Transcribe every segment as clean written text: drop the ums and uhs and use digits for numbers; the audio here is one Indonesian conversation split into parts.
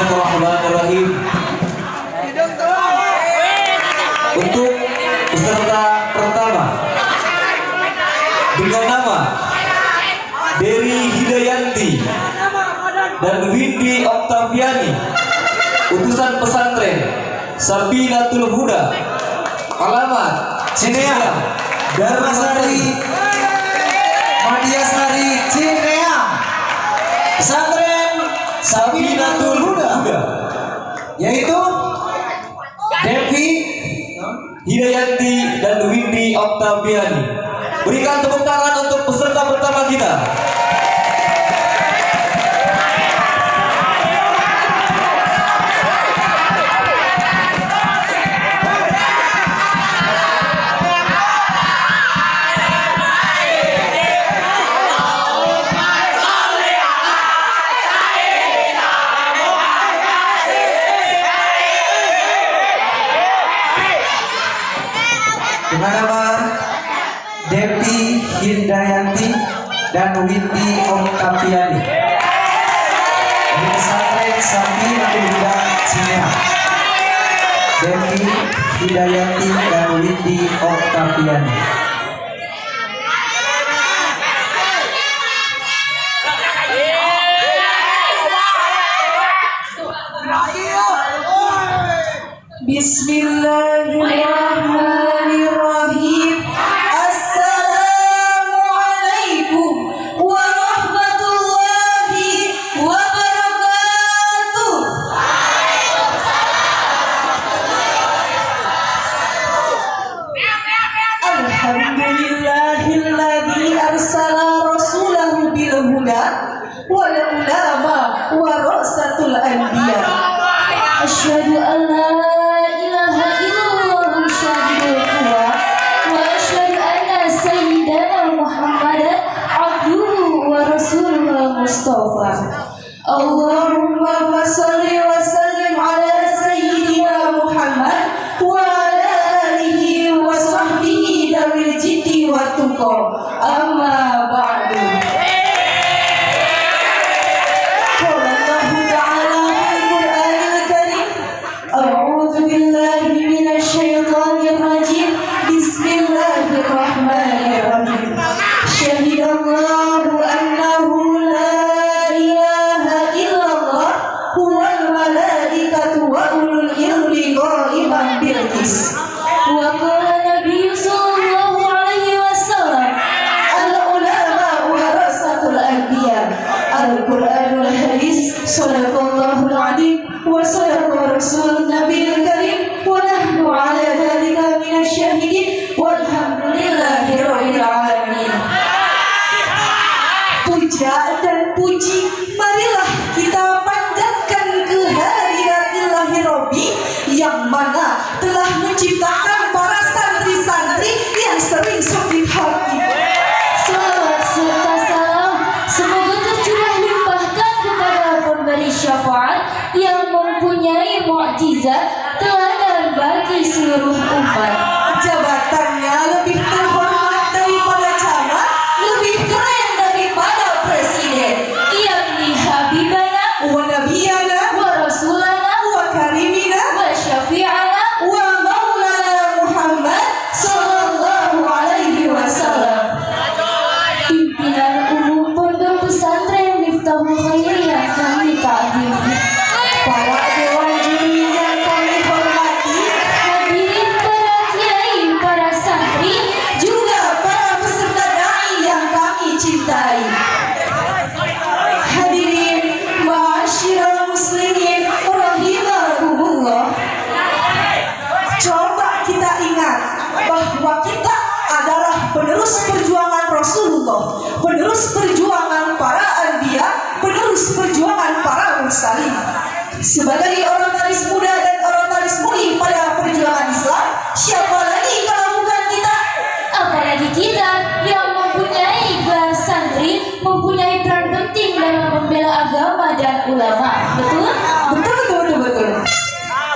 Bismillahirrahmanirrahim. Untuk peserta pertama dengan nama Dery Hidayanti dan Windy Oktaviani, utusan pesantren Sabinatul Huda, alamat Cineam, Darmasari, Madiasari, Cineam, pesantren Sabinatul Huda, yaitu Devi Hidayanti dan Windy Oktaviani. Berikan tepuk tangan untuk peserta pertama kita. Dengan nama Devi Hidayanti dan Windy Oktaviani di pesantren Sabinatul Huda Cineam. Devi Hidayanti dan Windy Oktaviani. Bismillahirrahmanirrahim. Assalamualaikum warahmatullahi wabarakatuh. Alhamdulillahilladzi arsala rasulahu bil huda wal ulama warasatul anbiya. Asyhadu an la ilaha illallah syahidul quwa wa asyhadu anna sayyidana Muhammadan abduhu wa rasuluhul mustafa. Allahumma shalli wa sallim ala sayyidina Muhammad wa ala alihi wa sahbihi dawil jiddi wa tuqa. Amma ba'du. Bismillahirrahmanirrahim. Syahidallahu annahu la ilaha illallah huwal malaikatu wa ulul ilmi qaiman bil qis. Wa qala Nabi sallallahu alaihi wasallam, al ulama warasatul anbiya. Al-Qur'anul hadis, sadaqallahul azim wa sadaqa rasul nabiyil karim wa nahnu ala dzalika minasyahidin walhamdulillahirabbil alamin. Puja dan puji marilah kita panjatkan kehadirat Ilahi Rabbi yang mana telah menciptakan para santri-santri yang sering sakit hati. Salawat serta salam semoga tercurah limpahkan kepada pemberi syafaat yang mempunyai mukjizat teladan bagi seluruh umat. Jabatannya lebih terhormat daripada camat, lebih keren daripada presiden. Yakni Habibana wa Nabiyana wa Rasulana wa Karimina wa Syafi'ana wa Maulana Muhammad sallallahu alaihi wasallam. Pimpinan umum pondok pesantren Miftahul Khair yang kami ta'zimi, para dewan juri yang kami hormati, hadirin para kiai, para santri, juga para peserta dai yang kami cintai. Hadirin ma'asyiral muslimin rahimakumullah. Coba kita ingat bahwa kita adalah penerus perjuangan Rasulullah, penerus perjuangan para anbiya, penerus perjuangan para mursalin. Sebagai orantaris muda dan orantaris mudi pada perjuangan Islam, siapa lagi kalau bukan kita? Apalagi kita yang mempunyai gelar santri, mempunyai peran penting dalam membela agama dan ulama. Betul? Betul.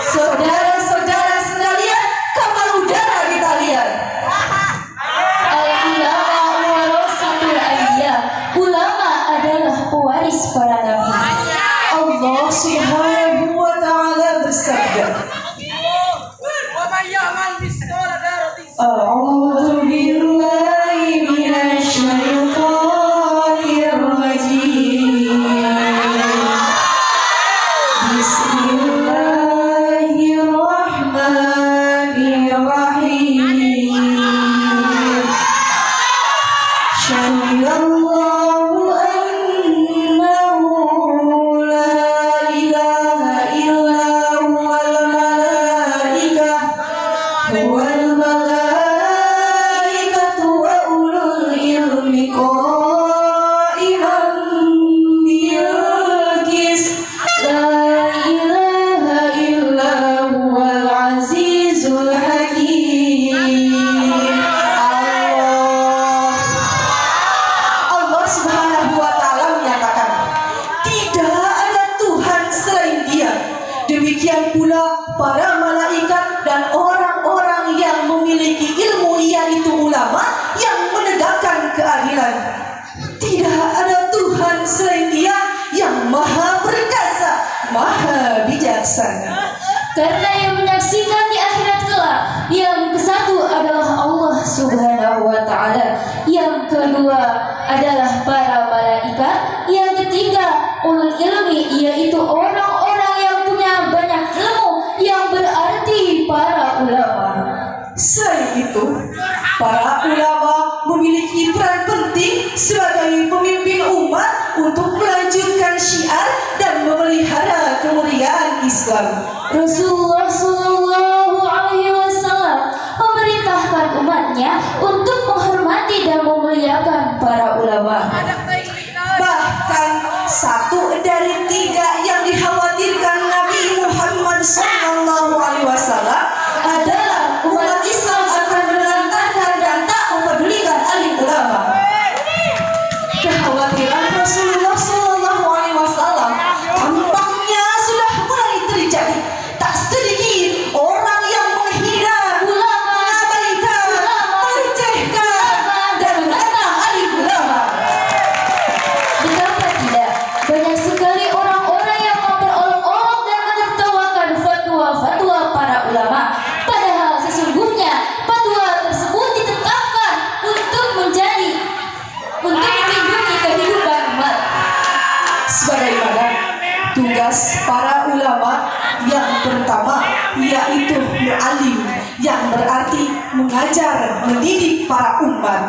Saudara-saudara sekalian, kapal udara di talian. Al-ulama warasatul anbiya. Ulama adalah pewaris para nabi. Allah Subhanahu Syahidallahu annahu la ilaha illa huwal malaikatu wa ulul ilmi qa'iman bil qist. La ilaha illa huwal azizul hakim. Allah Subhanahu wa taala menyatakan, tidak ada Tuhan selain Dia. Demikian pula para malaikat dan orang-orang yang memiliki ilmu, yaitu ulama yang menegakkan keadilan. Tidak ada Tuhan selain Dia yang maha perkasa, maha bijaksana. Karena yang menyaksikan di akhirat kelak, yang kesatu adalah Allah Subhanahu wa taala, yang kedua adalah para malaikat, yang ketiga ulul ilmi, yaitu orang-orang yang punya banyak ilmu, yang berarti para ulama. Selain itu, para ulama memiliki peran penting sebagai pemimpin umat untuk melanjutkan syiar dan memelihara kemuliaan Islam. Rasulullah Shallallahu Alaihi Wasallam memerintahkan umatnya untuk menghormati dan memuliakan para ulama. Bahkan satu dari tiga yang dikhawatirkan Nabi Muhammad Sallallahu Alaihi Wasallam adalah umat Islam akan menelantarkan dan tak mempedulikan alim ulama. Kekhawatiran Rasulullah Sallallahu Alaihi Wasallam tampaknya sudah mulai terjadi. Tak sedikit orang yang menghina ulama, mengabaikan, melecehkan, dan menentang alim ulama. Betapa tidak, banyak sekali orang-orang yang memperolok-olok dan menertawakan fatwa-fatwa para ulama. Padahal sesungguhnya fatwa tersebut ditetapkan untuk melindungi kehidupan umat. Sebagaimana tugas para ulama yang pertama yaitu mu'alim, yang berarti mengajar, mendidik para umat.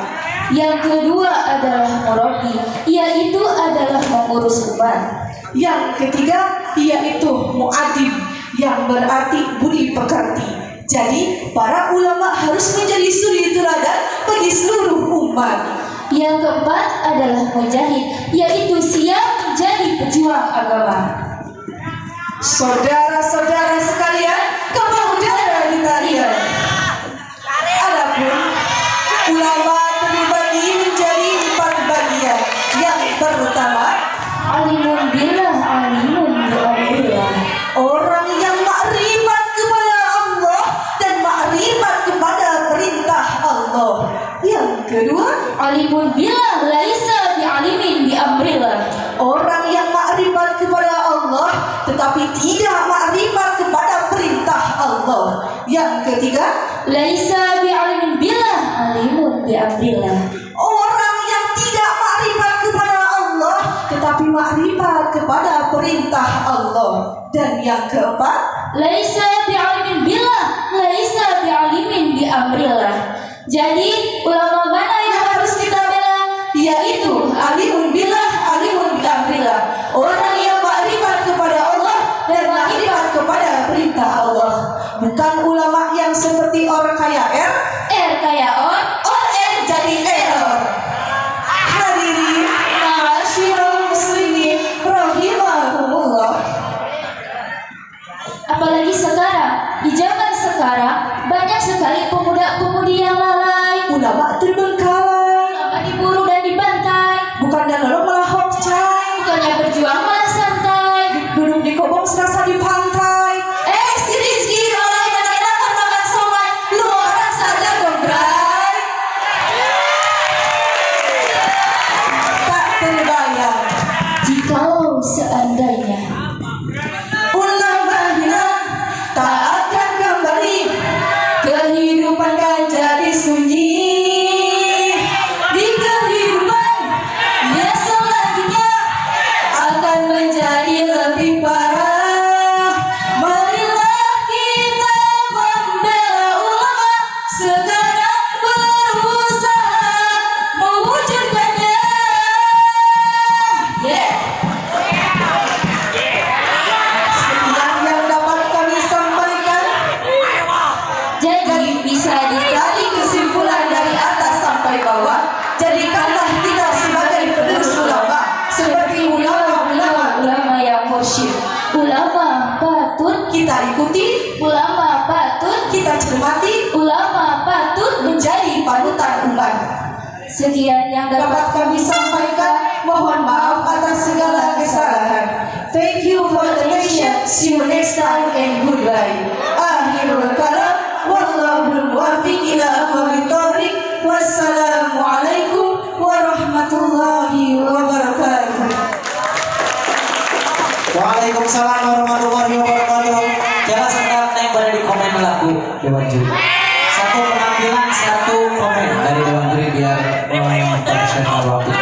Yang kedua adalah murabbi, yaitu adalah mengurus umat. Yang ketiga yaitu mu'adim, yang berarti budi pekerti. Jadi para ulama harus menjadi suri teladan bagi seluruh umat. Yang keempat adalah mujahid, yaitu siap menjadi pejuang agama. Saudara-saudara sekalian, kepada di talian. Adapun ulama terbagi menjadi 4 bagian. Yang pertama, Alimun billah, alimun bi'amrillah. orang yang makrifat kepada Allah dan makrifat kepada perintah Allah. Yang kedua, Alimun billah, laisa bi'alimin bi'amrillah. orang yang makrifat kepada Allah tetapi tidak makrifat kepada perintah Allah. Yang ketiga, Laisa bi'alimin billah, alimun bi'amrillah. orang yang tidak makrifat kepada Allah tetapi makrifat kepada perintah Allah. Dan yang keempat, Laisa bi'alimin billah, laisa bi'alimin bi'amrillah. Jadi ulama mana yang harus kita bela? yaitu alimun billah, alimun bi'amrillah, orang yang makrifat kepada Allah dan makrifat kepada perintah Allah. Bukan ulama yang seperti orang kaya R Kayak R jadi error. Hadirin ma'asyiral muslimin rahimahumullah. apalagi sekarang, di zaman sekarang banyak sekali pemuda-pemudi yang lalai. Ulama terbengkalai kita ikuti, ulama patut kita cermati, ulama patut menjadi panutan umat. Sekian yang Dapat kami sampaikan, mohon maaf atas segala kesalahan. Thank you for the attention. See you next time and goodbye. Akhirul kalam, wallahul muwaffiq ila aqwamit thoriq. Wassalamualaikum warahmatullahi wabarakatuh. Waalaikumsalam warahmatullahi wabarakatuh. Jangan sekedar yang berada di komen lagu Dewan Juri. Satu penampilan, satu komen dari Dewan Juri biar profesional waktu.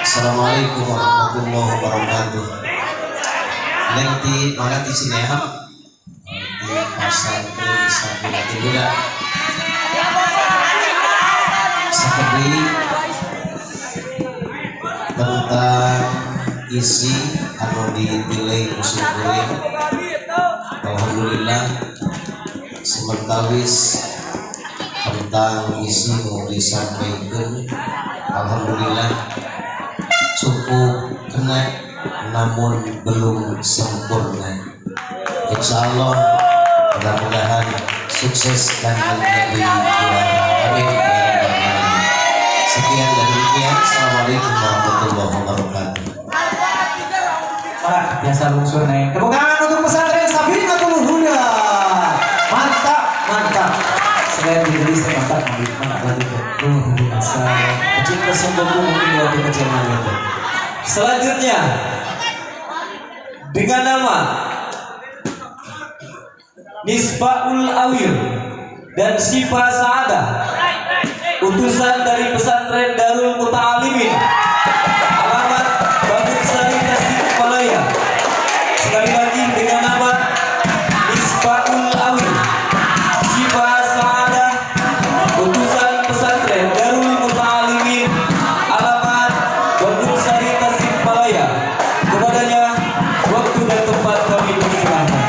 Assalamualaikum warahmatullahi wabarakatuh. Nanti magati sineham di pasar Sabinatul Huda. Seperti tentang isi anu dipilih musim kuring. Alhamdulillah sementawis tentang isi mau disampaikan. Alhamdulillah cukup kena, namun belum sempurna. Insya Allah mudah-mudahan sukses dan menjadi juara. Amin. Sekian dan demikian. Assalamualaikum warahmatullahi wabarakatuh. Pak, biasa lungsur nih. Tepuk tangan untuk pesantren Sabinatul Huda. Mantap, mantap. Selain diberi mantap, mantap lagi. Masa kecil tersebut mungkin waktu kecil itu. Selanjutnya dengan nama Misbahul Awil dan Syifa Sa'adah, utusan dari pesantren Darul Muta'alimin, alamat Bangun Sari Tasikmalaya. Sekali lagi dengan nama Misbahul Awil, Syifa Sa'adah, utusan pesantren Darul Muta'alimin, alamat Bangun Sari Tasikmalaya. Kepadanya waktu dan tempat kami persilahkan.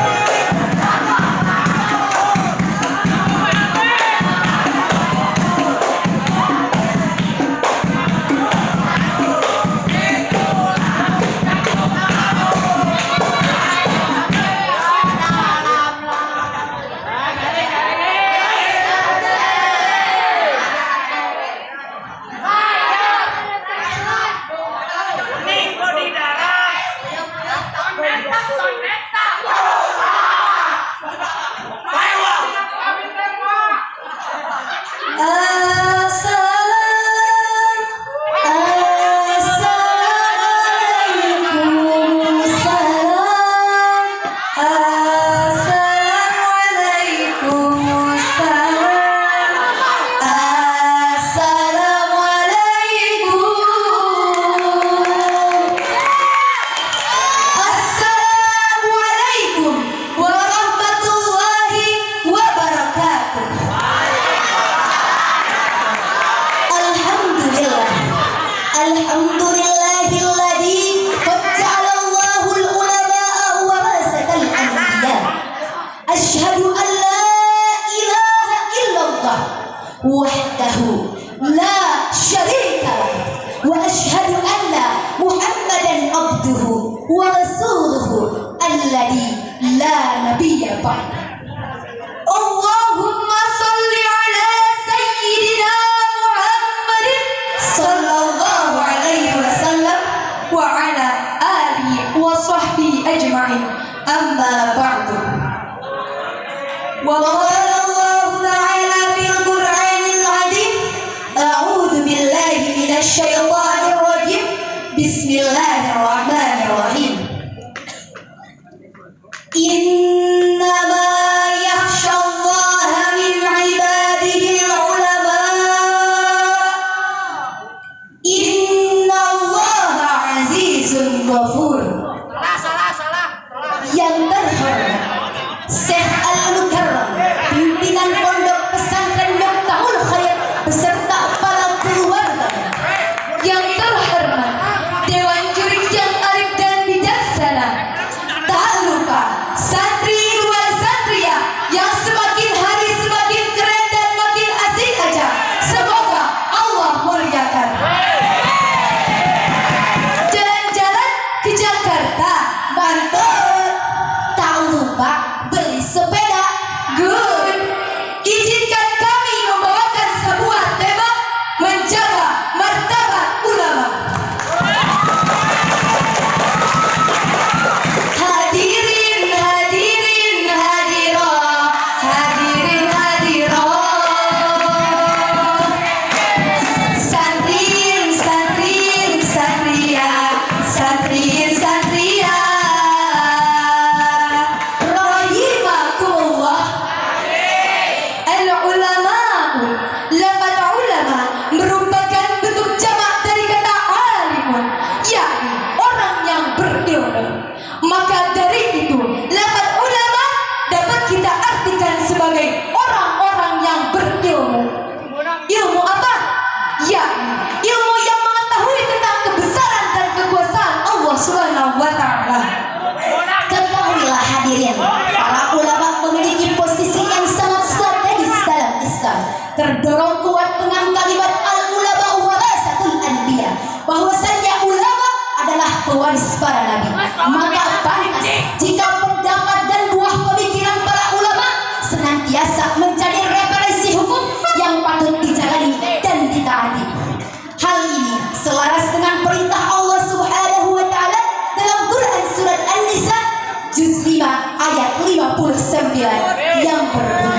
وحده لا شريك له وأشهد أن محمدا عبده ورسوله الذي لا نبي بعده. اللهم صل على سيدنا محمد صلى الله عليه وسلم وعلى آله وصحبه أجمعين. أما بعد، وقال الله تعالى في القرآن العظيم: أعوذ بالله من الشيطان الرجيم، بسم الله الرحمن الرحيم. إنما terdorong kuat dengan kalimat al-ulama warasatul anbiya, bahwasanya ulama adalah pewaris para nabi. Maka pantas jika pendapat dan buah pemikiran para ulama senantiasa menjadi referensi hukum yang patut dijalani dan ditaati. Hal ini selaras dengan perintah Allah Subhanahu wa taala dalam Quran surat An-Nisa juz 5 ayat 59 yang berbunyi,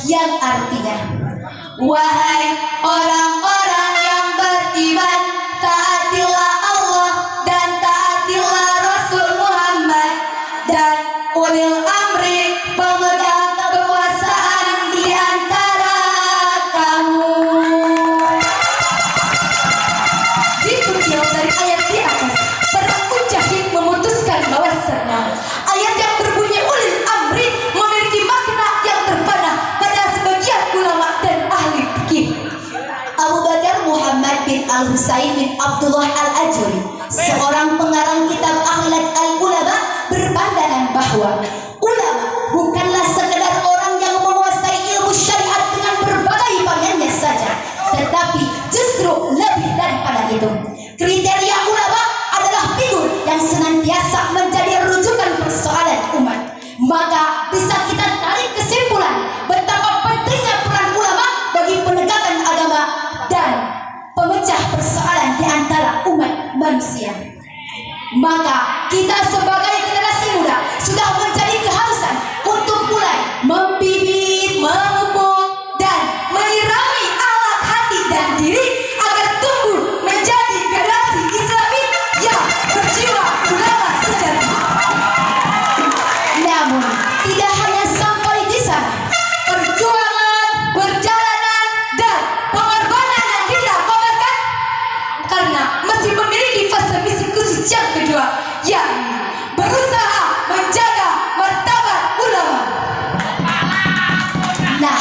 yang artinya, wahai orang-orang yang beriman, taatilah Allah dan taatilah Rasul Muhammad dan ulil amri, pemegang kekuasaan di antara kamu. Dikutip dari ayat di atas, para mujahid memutuskan bahwasanya ayat yang berbunyi ulil amri memiliki makna yang terpana pada sebagian ulama dan ahli fikih. Abu Bakar Muhammad bin Al-Husain bin Abdullah Al-Ajuri, seorang pengarang kitab Akhlak Al-Ulama, berpandangan bahwa ulama bukanlah sekedar orang yang menguasai ilmu syariat dengan berbagai bagiannya saja, tetapi justru lebih daripada itu. Kriteria ulama adalah figur yang senantiasa menjadi rujukan persoalan umat. Maka bisa kita tarik kesimpulan betapa pentingnya peran ulama bagi penegakan agama dan pemecah persoalan di antara umat manusia. Maka kita sebagai generasi muda sudah menjadi keharusan untuk mulai membibit, memupuk dan menyirami alat hati dan diri agar tumbuh menjadi generasi Islami yang berjiwa ulama sejati. Namun tidak hanya sampai di sana, perjuangan, perjalanan dan pengorbanan yang kita korbankan karena masih memiliki fase misi khusus yang kedua, yakni berusaha menjaga martabat ulama. Nah,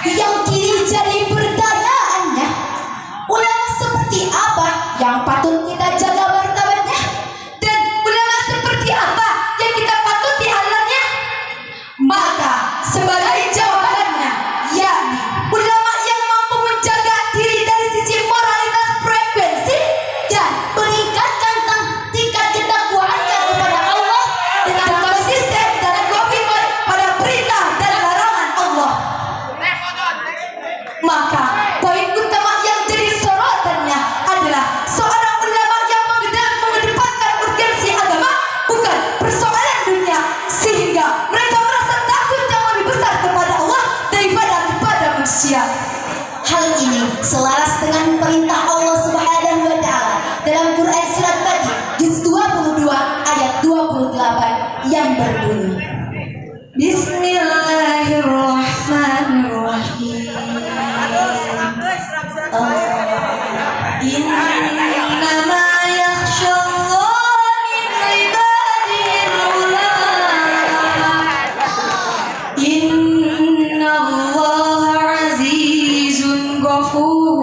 yang kini jadi pertanyaannya, ulama seperti apa yang patut kita jaga martabatnya? Dan ulama seperti apa yang kita patut diantaranya? Maka sebagai jawabannya, yakni ulama yang mampu menjaga diri dari sisi moralitas frekuensi dan meningkatkan tingkat ketakwaannya kepada Allah dengan konsisten dan komitmen pada perintah dan larangan Allah. Maka poin utama yang jadi sorotannya adalah seorang ulama yang mengedepankan urgensi agama, bukan persoalan dunia, sehingga mereka merasa takut yang lebih besar kepada Allah daripada kepada manusia. Hal ini selaras dengan perintah Allah Subhanahu wa taala dalam Quran surat Baqarah juz 22 ayat 28 yang berbunyi, Bismillahirrahmanirrahim. Innama yakhshallaha min ibadihil ulama. Innallaha azizun ghafur.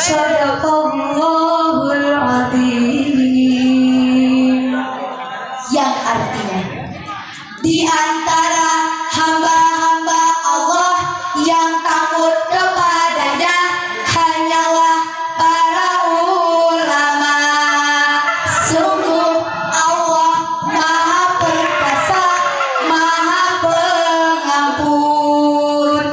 Shadaqallahul azim. Yang artinya, di antara hamba-hamba Allah yang takut kepadanya hanyalah para ulama. Sungguh Allah Maha Perkasa, Maha Pengampun.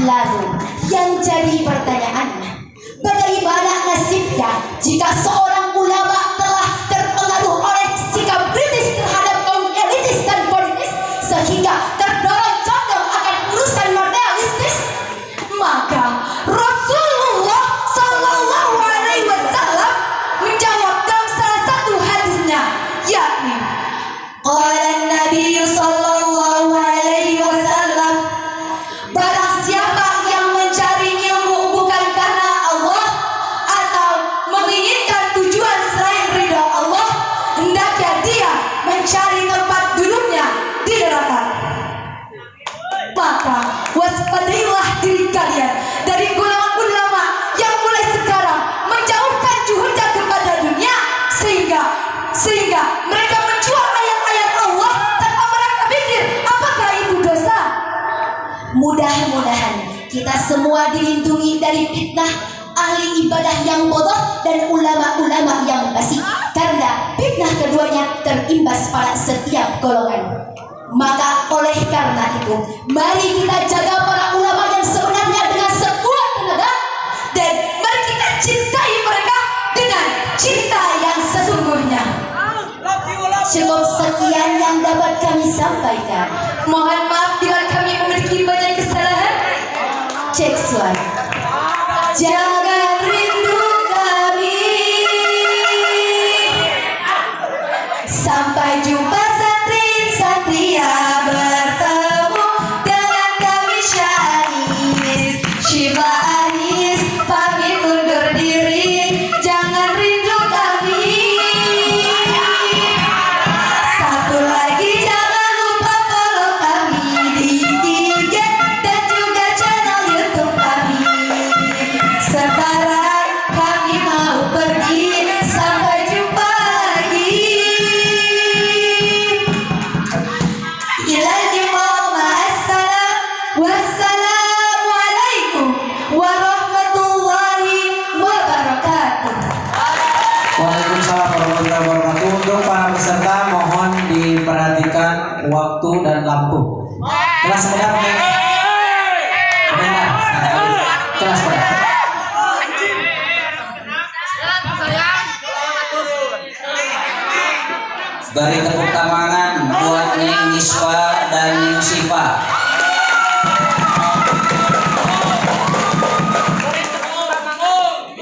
Lalu yang jadi pertanyaannya, bagaimana nasibnya jika seorang ulama telah terpengaruh oleh sikap kritis terhadap kaum elitis Waspadailah diri kalian dari golongan ulama yang mulai sekarang menjauhkan juhudnya kepada dunia sehingga mereka menjual ayat-ayat Allah tanpa mereka pikir apakah itu dosa. Mudah-mudahan kita semua dilindungi dari fitnah ahli ibadah yang bodoh dan ulama-ulama yang fasik, karena fitnah keduanya terimbas pada setiap golongan. Maka oleh karena itu, mari kita jaga para ulama yang sebenarnya dengan sekuat tenaga, dan mari kita cintai mereka dengan cinta yang sesungguhnya. Cukup sekian yang dapat kami sampaikan. Mohon maaf bila kami memiliki banyak kesalahan. Cek suara. Jangan rindu kami. Sampai jumpa santri-santri yang bertemu dengan kami Syanis Syifa Anis pamit undur diri. Jangan rindu kami. Satu lagi jangan lupa follow kami di IG dan juga channel YouTube kami. Sekarang kami mau pergi. Sampai jumpa lagi. Wassalamualaikum warahmatullahi wabarakatuh. Waalaikumsalam warahmatullahi wabarakatuh. Untuk para peserta mohon diperhatikan waktu dan lampu. Kelas sebentar nih. Sebentar. Kelas sebentar. Beri tepuk tangan buat Neng Niswa dan Neng Syifa.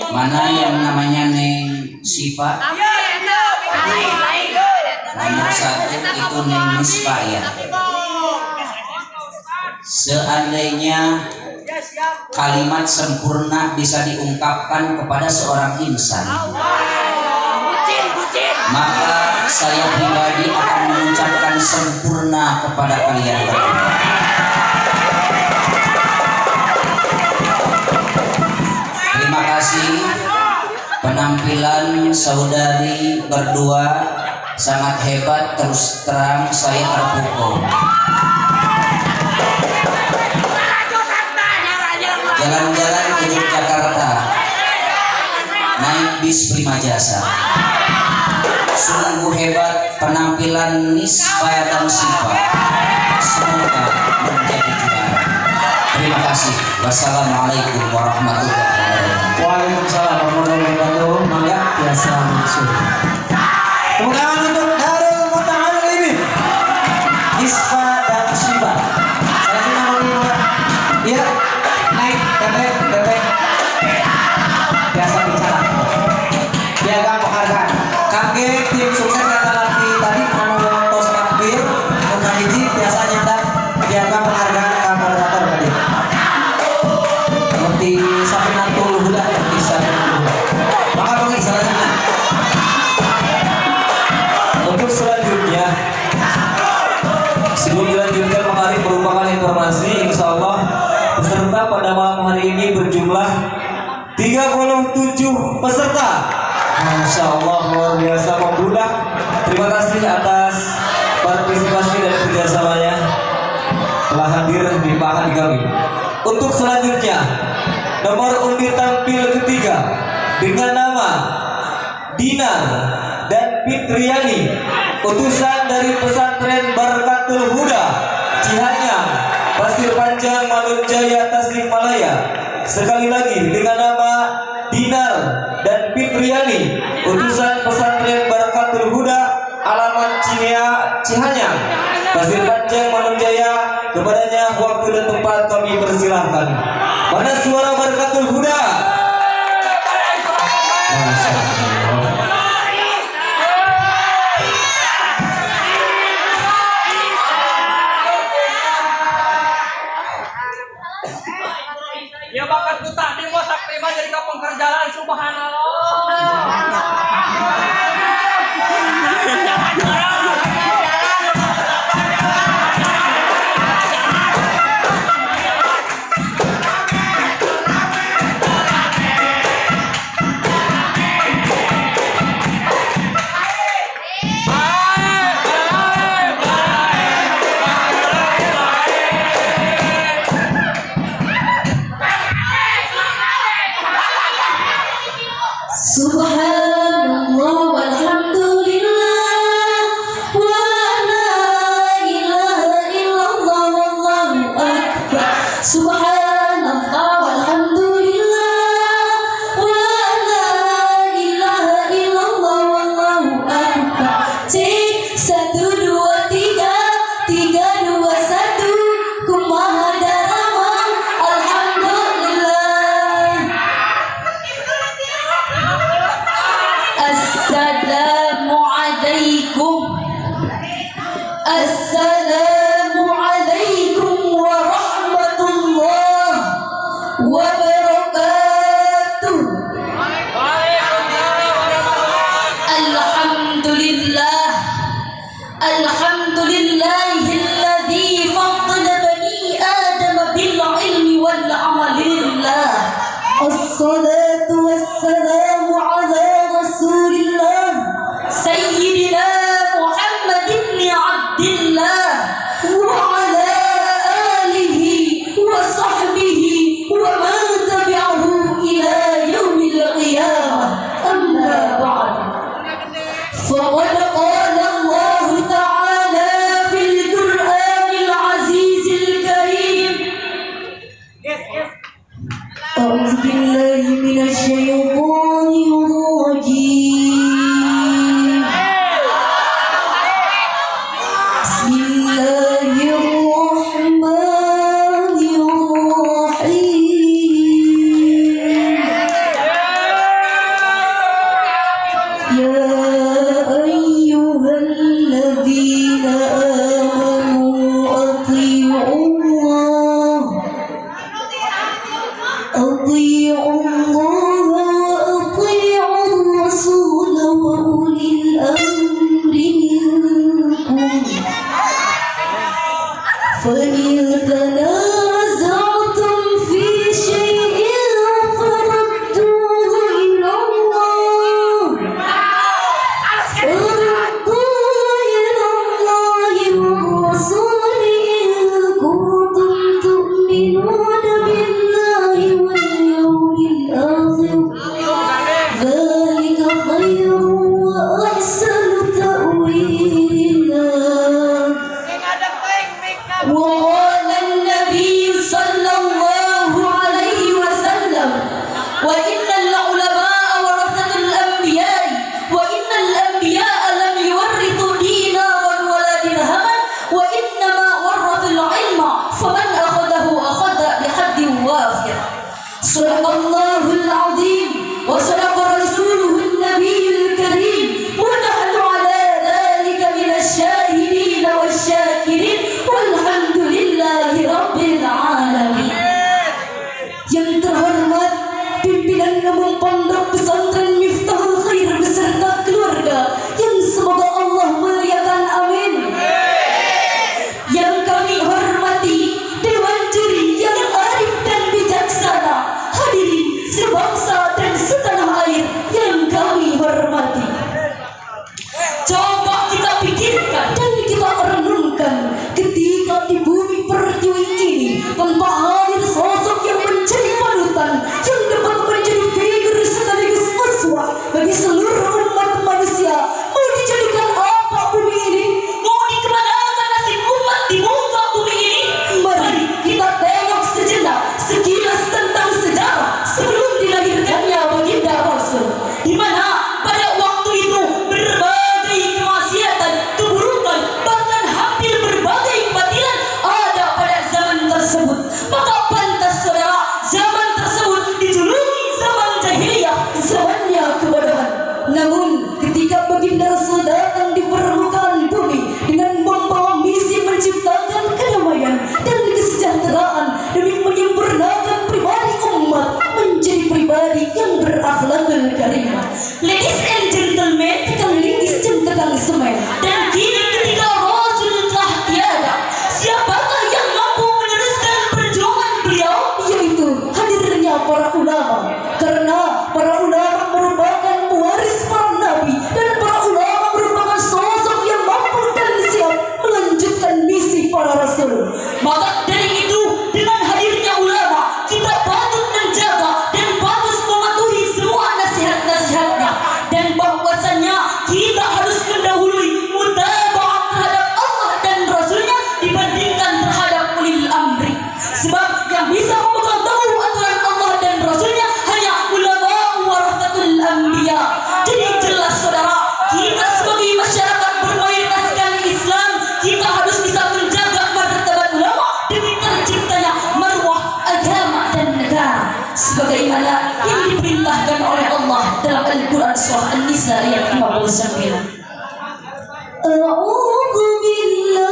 Mana yang namanya Neng Syifa? Nomor 1 itu Neng Niswa ya. Seandainya kalimat sempurna bisa diungkapkan kepada seorang insan, maka saya pribadi akan mengucapkan sempurna kepada kalian berdua. Terima kasih, penampilan saudari berdua sangat hebat, terus terang saya terpukau. Jalan-jalan ke Yogyakarta naik bis Prima Jasa. Sungguh hebat penampilan Niswa dan Syifa. Semoga menjadi juara. Terima kasih. Wassalamualaikum warahmatullahi wabarakatuh. Waalaikumsalam warahmatullahi wabarakatuh. Mangga biasa langsung. Tepuk tangan untuk Darul Muta'allimin Niswa dan Syifa. Saya cuma mau lihat. Iya, naik teteh. Biasa bicara. Piagam penghargaan. Kangge tim sukses kata nanti tadi anu tos takbir untuk hiji biasa nyetak piagam penghargaan ke moderator tadi. Seperti Sapinatul Huda bisa. Maka bagi selanjutnya. Untuk selanjutnya, sebelum dilanjutkan mari merupakan informasi, insya Allah peserta pada malam hari ini berjumlah 37 peserta. Masya Allah, luar biasa membludak. Terima kasih atas partisipasi dan kerjasamanya telah hadir di Pahan kami. Untuk selanjutnya, nomor undi tampil ketiga dengan nama Dinar dan Fitriani, utusan dari pesantren Barakatul Huda Cihanyang, Pasir Panjang, Manunjaya, Tasikmalaya. Sekali lagi dengan nama Dinar dan Fitriani, utusan pesantren Barakatul Huda, alamat Cihanyang, Pasir Panjang, Manunjaya. Kepadanya waktu dan tempat kami persilahkan. Mana suara Barakatul Huda? Masya Allah. Ya bakat buta di mosak terima jadi kapung kerjaan subhanallah. Assalamualaikum warahmatullahi wabarakatuh. Alhamdulillah, alhamdulillahilladzi faddala bani Adam bil ilmi wal amali lillah. Assalatu wassalamu ala rasulillah sayyidina Muhammad ibn Abdillah wa ala alihi wa sahbihi wa man tabi'ahu ila yaumil qiyamah. Amma ba'd. فقد قال الله تعالى في القرآن العزيز الكريم أعوذ بالله من الشيطان الرجيم بسم الله الرحمن الرحيم يا أيها الذين آمنوا أطيعوا الله وأطيعوا الرسول وأولي الأمر منكم فإن تنازعتم في شيء فردوه إلى الله والرسول إن كنتم تؤمنون بالله واليوم الآخر ذلك خير وأحسن تأويلا. وقال النبي صلى الله عليه وسلم وإن العلماء ورثة الأنبياء وإن الأنبياء لم يورثوا دينارا ولا درهما وإنما ورثوا العلم فمن أخذه أخذ بحد وافر. صدق الله العظيم وصدق رسوله النبي الكريم ونحن على ذلك من الشاهدين والشاكرين والحمد لله رب العالمين. Yang terhormat pimpinan umum Pondok Pesantren Miftahul Khair beserta keluarga yang semoga Allah muliakan, amin. Yang kami hormati Dewan Juri yang arif dan bijaksana, hadirin sebangsa dan setanah air yang kami hormati. Coba kita pikirkan dan kita renungkan ketika di bumi pertiwi ini tanpa hadir sosok yang menjadi panutan, yang dapat menjadi figur sekaligus uswah bagi seluruh umat manusia. Mau dijadikan apa bumi ini? Mau dikemanakan nasib umat di muka bumi ini? Mari kita tengok sejenak sekilas tentang sejarah sebelum dilahirkannya baginda Rasul, di mana pada waktu itu berbagai kemaksiatan, keburukan, bahkan hampir berbagai kebatilan ada pada zaman tersebut. Maka pantas saudara, zaman tersebut dijuluki zaman jahiliyah, zamannya kebodohan. Namun ketika baginda Rasul datang di permukaan bumi dengan membawa misi menciptakan kedamaian dan kesejahteraan demi menyempurnakan pribadi umat menjadi pribadi yang berakhlakul karimah. Ladies and gentlemen, tekan lingkis dan tekan semen. Dan kini ketika Rasul telah tiada, siapakah yang mampu meneruskan perjuangan beliau? Yaitu hadirnya para ulama. Karena para ulama merupakan pewaris para nabi dan para ulama merupakan sosok yang mampu dan siap melanjutkan misi para rasul. Maka dari itu, dengan hadirnya ulama, kita patut menjaga dan patut mematuhi semua nasihat-nasihatnya, dan bahwasannya kita harus mendahului mutaba'ah terhadap Allah dan Rasulnya dibandingkan terhadap ulil amri. Sebab yang bisa memegang teguh aturan Allah dan Rasulnya hanya ulama warathatul anbiya. Jadi jelas saudara, kita sebagai masyarakat bermayoritaskan Islam, kita harus bisa menjaga martabat ulama demi terciptanya marwah agama dan negara, sebagaimana yang diperintahkan oleh Allah dalam Al-Quran surah An-Nisa ayat 59. A'udzu billahi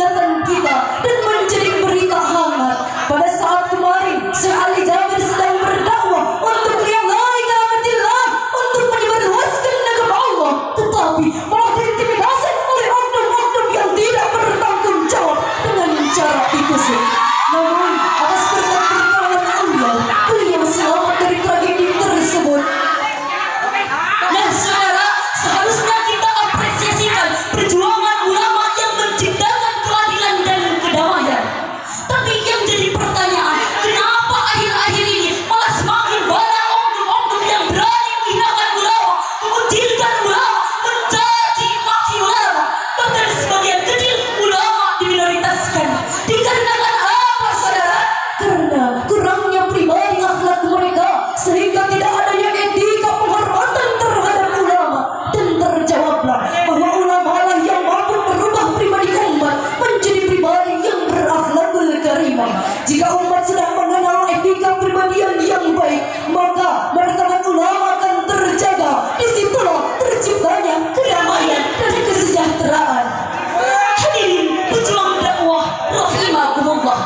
ingatan kita dan menjadi berita hangat. Pada saat kemarin Syekh Ali Jabir sedang berdakwah untuk lillahi kalimatillah, untuk menyebarluaskan agama Allah, tetapi malah diintimidasi oleh oknum-oknum yang tidak bertanggung jawab dengan cara ditusuk. Namun atas berkat pertolongan Allah, beliau selamat dari tragedi tersebut. Nah saudara, seharusnya kita apresiasikan perjuangan ulama yang menciptakan keadilan dan kedamaian. Tapi yang jadi pertanyaan, kenapa akhir-akhir ini malah semakin banyak oknum-oknum yang berani menghinakan ulama, mengucilkan ulama, mencaci maki ulama, bahkan sebagian kecil ulama diminoritaskan. Dikarenakan apa saudara? Karena kurangnya pribadi akhlak mereka, sehingga tidak adanya etika penghormatan terhadap ulama. Dan terjawablah bahwa ulama lah yang mampu merubah pribadi umat menjadi pribadi yang berakhlakul karimah. Jika umat sedang mengenal etika pribadian yang baik, maka martabat ulama akan terjaga. Disitulah terciptanya kedamaian dan kesejahteraan. Hadirin pejuang dakwah rahimakumullah.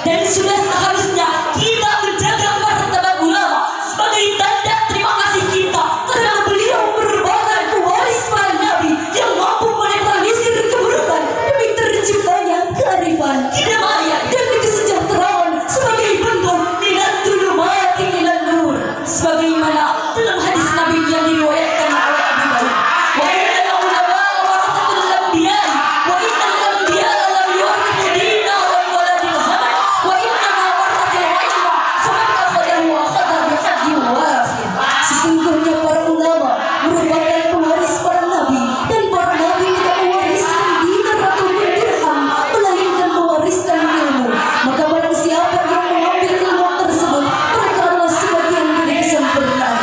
Dan sudah seharusnya kita menjaga martabat ulama sebagai tanda terima kasih kita karena beliau merupakan pewaris para nabi yang mampu menetralisir keburukan demi terciptanya kearifan, kedamaian dan kesejahteraan sebagai bentuk minat zulumati ilan nur, sebagaimana dalam hadis Nabi yang diriwayatkan oleh Abu Daud. Wa inna ulama warasatul anbiya wa inna al-anbiya lam yurithu dina wal wala dirhaman wa inna ma warathul ilma faman akhadahu akhadha bihaddi wafir. Sesungguhnya para ulama merupakan pewaris para nabi, dan para nabi tidak mewariskan dinar ataupun dirham, melainkan mewariskan ilmu. Maka barang siapa yang mengambil ilmu tersebut, mereka adalah sebagian dari kesempurnaan.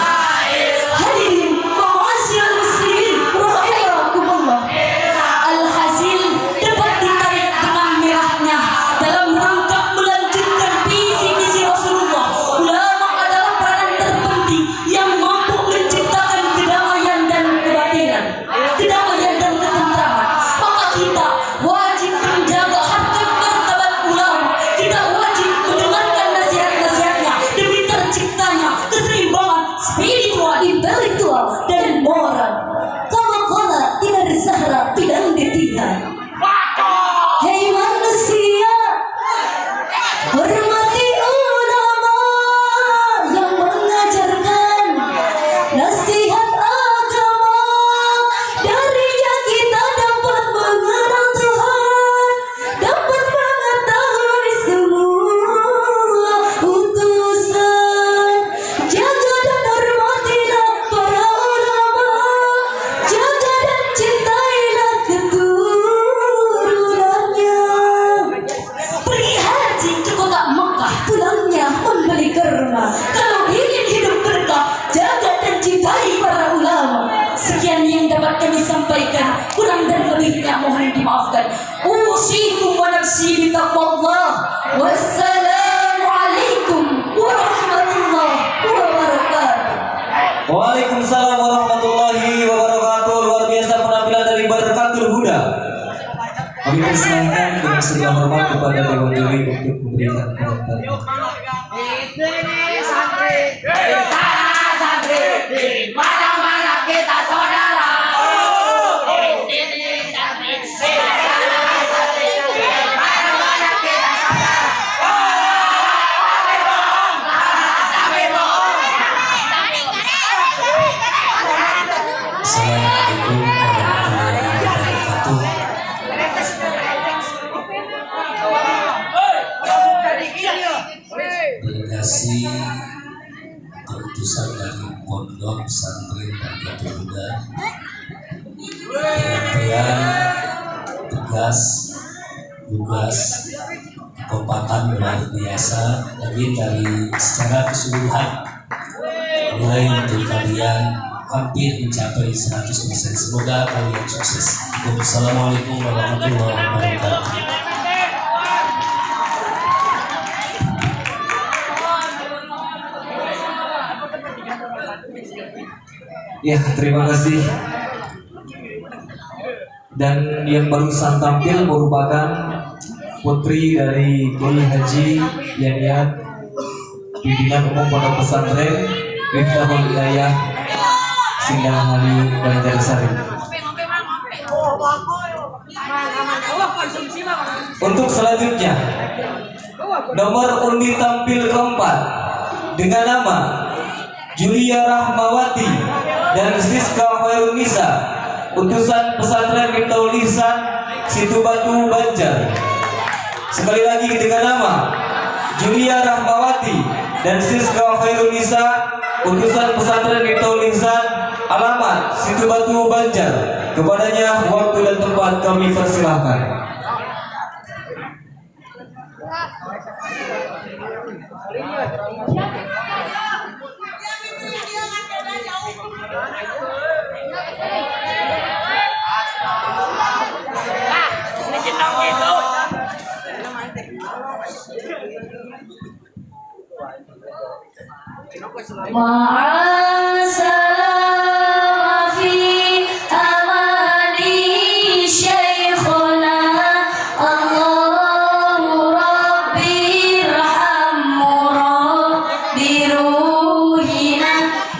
Hadirin ma'asyiral muslimin rahimakumullah. Alhasil dapat ditarik benang merahnya dalam rangka melanjutkan visi-misi Rasulullah. Ulama adalah peranan terpenting yang mampu menciptakan kedamaian dan kebatinan, kedamaian dan ketentraman. Maka kita wajib menjaga harkat martabat ulama. Kita wajib mendengarkan nasihat-nasihatnya demi terciptanya keseimbangan spiritual, Intelektual dan moral. Kama qala Dinar Zahra bidang detihan. Hei manusia, hormati ulama yang mengajarkan nasihat agama. Darinya kita dapat mengenal Tuhan, dapat mengetahui semua utusan. Jaga dan hormatilah para ulama, jaga dan cintailah keturunannya. pergi haji ke kota Mekah, Pulangnya membeli kurma. kalau ingin hidup berkah, jaga dan cintai para ulama. Sekian yang dapat kami sampaikan, kurang dan lebihnya mohon dimaafkan. Usikum wa nafsi bitaqwallah. Wassalamualaikum warahmatullahi wabarakatuh. Waalaikumsalam warahmatullahi wabarakatuh. Luar biasa penampilan dari Barakatul Huda. Kami persilahkan dengan segala hormat kepada Dewan Juri untuk memberikan komentarnya. Assalamualaikum warahmatullahi wabarakatuh. Delegasi keutusan dari Pondok Pesantren Barakatul Huda, penyampaian tugas kekompakan luar biasa lagi dari secara keseluruhan, mulai untuk kalian hampir mencapai 100%. Semoga kalian sukses. Wassalamualaikum warahmatullahi wabarakatuh. Ya, terima kasih. Dan yang barusan tampil merupakan putri dari Kiai Haji Yaniat Pimpinan Umum Pondok Pesantren Miftahul Hidayah Singgalang Banjarsari. Untuk selanjutnya, nomor undi tampil keempat dengan nama Julia Rahmawati dan Siska Khairunisa, utusan pesantren Miftahul Ihsan Situbatu Banjar. Sekali lagi dengan nama Julia Rahmawati dan Siska Khairunisa, utusan pesantren Miftahul Ihsan, alamat Situbatu Banjar. Kepadanya waktu dan tempat kami persilahkan. Ma'assalam fi amani syekhuna Allahu Rabbi irhamhu Rabbi ruhina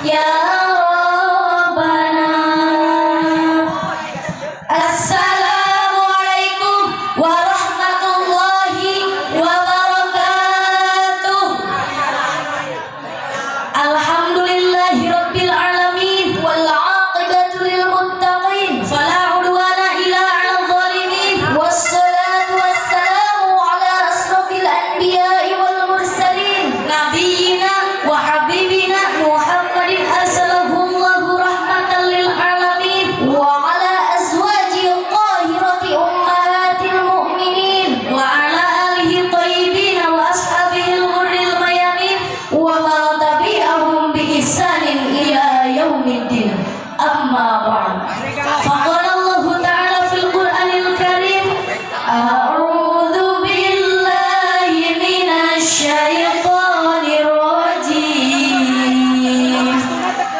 ya Rabbana. Assalamualaikum warahmatullahi wabarakatuh. Alhamdulillahi rabbil alamin wal aqibatu lil muttaqin fala udwana illa 'alal zalimin wassalatu wassalamu ala asrofil anbiya'i wal mursalin nabiyyina wa habibina Muhammadin arsalahullahu rahmatan lil alamin wa ala azwajil tahirati ummahatil mu'minin wa ala alihi thayyibin wa ashabihil ghurril mayamin wa man tabi'ahum bi ihsanin ila yaumiddin. Amma ba'd. Faqala Allah ta'ala fil Qur'anil Karim, a'udzu billahi minasy syaithanir rajim.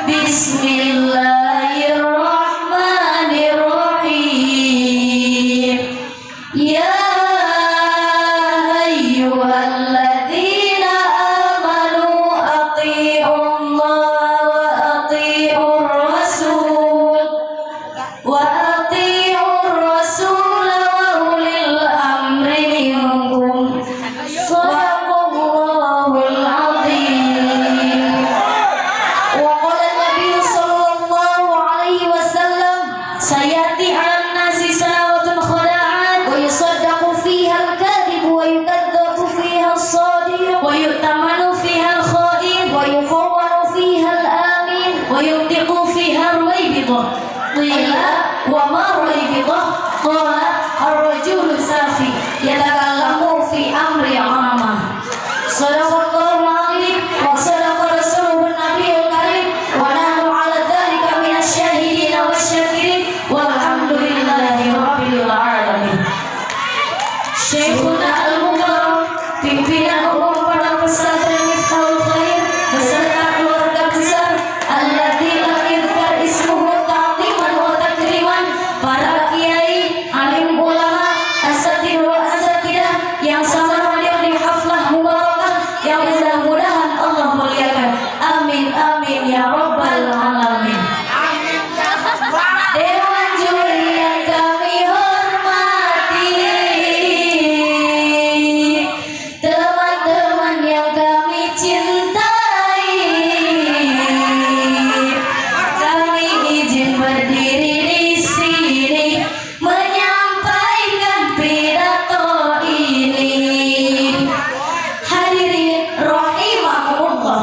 Bismillahirrahmanirrahim. Ya ayyuhalladzina amanu athi'ullaha wa athi'ur rasul wa athi'ur rasul wa ulil amri minkum. Shadaqallahul azim. Wa qala Nabi sallallahu alaihi wasallam, sayati 'alan nasi sanawatun khada'at wa yusaddaqu fiha al-kadhib wa yukadzdzabu fiha as-sadiq wa yu'tamanu fiha al-kha'in wa yukhawwanu fiha al-amin wa yuntiqu fiha ar-raybidah. Qila wa ma raybidah? Qala ar-rajulu safi yatakallamu fi amri 'amah. Sadaqallahul azim wa sadaqa rasuluhun nabiyul karim wa nahnu 'ala dzalika minasy syahidin wasyakirin walhamdulillahi rabbil alamin. Syekhuna al-mukarram pimpinan umum Pondok Pesantren Miftahul Khair beserta keluarga besar alladzi lam yuzkar ismuhu ta'ziman wa takriman, para kiai, alim ulama, asatidz wa asatidah yang sangat hadir di haflah mubarakah yang mudah-mudahan Allah muliakan. Amin amin ya rabbal alamin. Dewan juri yang kami hormati, teman-teman yang kami cintai, kami izin berdiri di sini menyampaikan pidato ini. Hadirin rahimahumullah,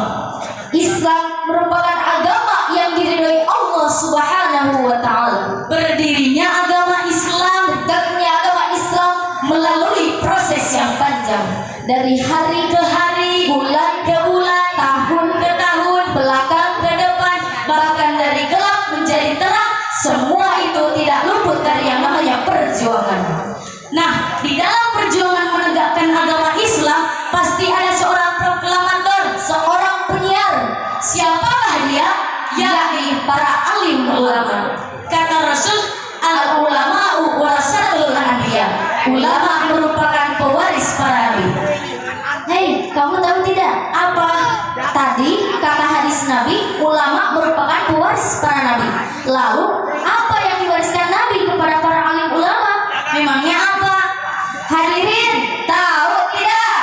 Islam merupakan agama yang diridhoi Allah Subhanahu wa taala. Berdirinya agama Islam, tegaknya agama Islam melalui proses yang panjang, dari hari ke hari, bulan ke bulan, tahun ke tahun, belakang ke depan, bahkan dari gelap menjadi terang. Semua itu tidak luput dari yang namanya perjuangan. Nah, di dalam perjuangan menegakkan agama Islam pasti ada seorang proklamator, seorang penyiar. Siapakah dia? Yakni para alim ulama. Kata Rasul, al ulama'u warasatul anbiya. Ulama merupakan Hei, kamu tahu tidak apa? Tadi kata hadis Nabi, ulama merupakan pewaris para nabi. Lalu, apa yang diwariskan Nabi kepada para alim ulama? Memangnya apa? Hadirin, tahu tidak?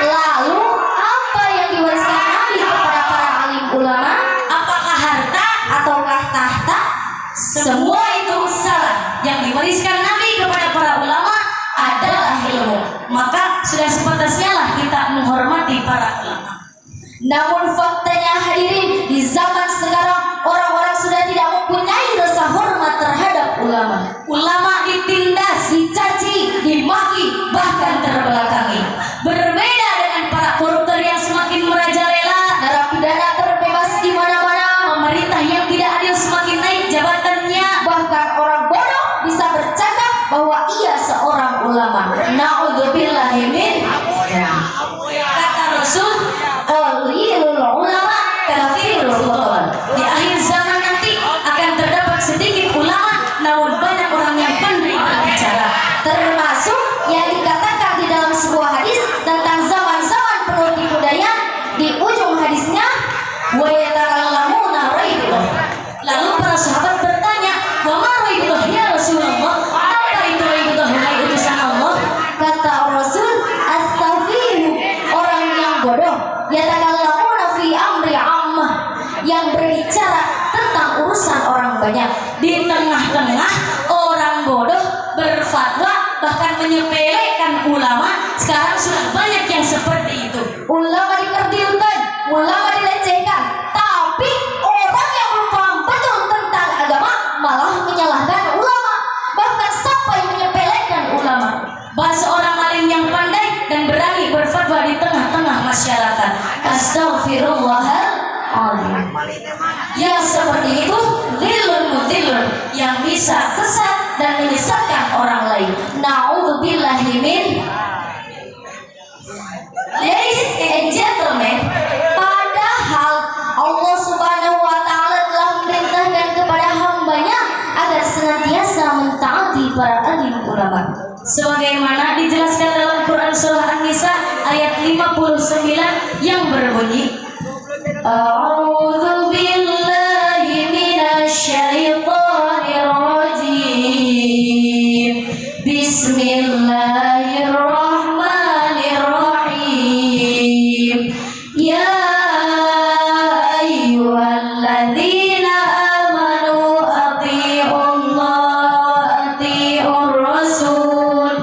Lalu, apa yang diwariskan Nabi kepada para alim ulama? Apakah harta ataukah tahta? Semua itu salah. Yang diwariskan Nabi kepada para ulama adalah ilmu. Maka sudah sepantasnya lah kita menghormati para ulama. Namun faktanya hadirin, di zaman sekarang orang-orang sudah tidak mempunyai rasa hormat terhadap ulama. Ulama ditindas, dicaci, dimaki, bahkan terbelakangi. Berbeda dengan para koruptor yang semakin merajalela, narapidana terbebas di mana-mana, pemerintah yang tidak adil semakin naik jabatannya, bahkan orang bodoh bisa bercakap bahwa ia seorang ulama. Na'udzubillahi min. Kata Rasul, qalilul ulama kathirul khutbah. Di akhir zaman nanti akan terdapat sedikit ulama, namun banyak orang yang pandai berbicara. Termasuk yang dikatakan di dalam sebuah hadis tentang zaman-zaman penuh kebudayaan. Di ujung hadisnya, wa yatakallamuna raibullah. Lalu para sahabat bertanya, wa ma raibullah ya Rasulullah? Apa itu raibullah, wahai utusan Allah? Kata Rasul, as-safihu, orang yang bodoh, yatakallamuna fi amri ammah, yang berbicara tentang urusan orang banyak. Di tengah-tengah orang bodoh berfatwa, bahkan menyepelekan ulama. Sekarang sudah banyak yang seperti itu. Ulama dikerdilkan, ulama dilecehkan, tapi orang yang belum paham betul tentang agama malah menyalahkan ulama, bahkan sampai menyepelekan ulama. Bahasa orang alim yang pandai dan berani berfatwa di tengah-tengah masyarakat. Astaghfirullahaladzim. Yang seperti itu dhillun mudhillun, yang bisa sesat dan menyesatkan orang lain. Na'udzubillahi min. Ladies and gentlemen, padahal Allah Subhanahu wa Ta'ala telah memerintahkan kepada hambanya agar senantiasa mentaati para alim ulama. Sebagaimana dijelaskan dalam Quran surah An-Nisa ayat 59 yang berbunyi, A'udzu billahi minasy syaithanir rajim. Bismillahirrahmanirrahim. Ya ayyuhalladzina amanu athi'ullaha athi'ur rasul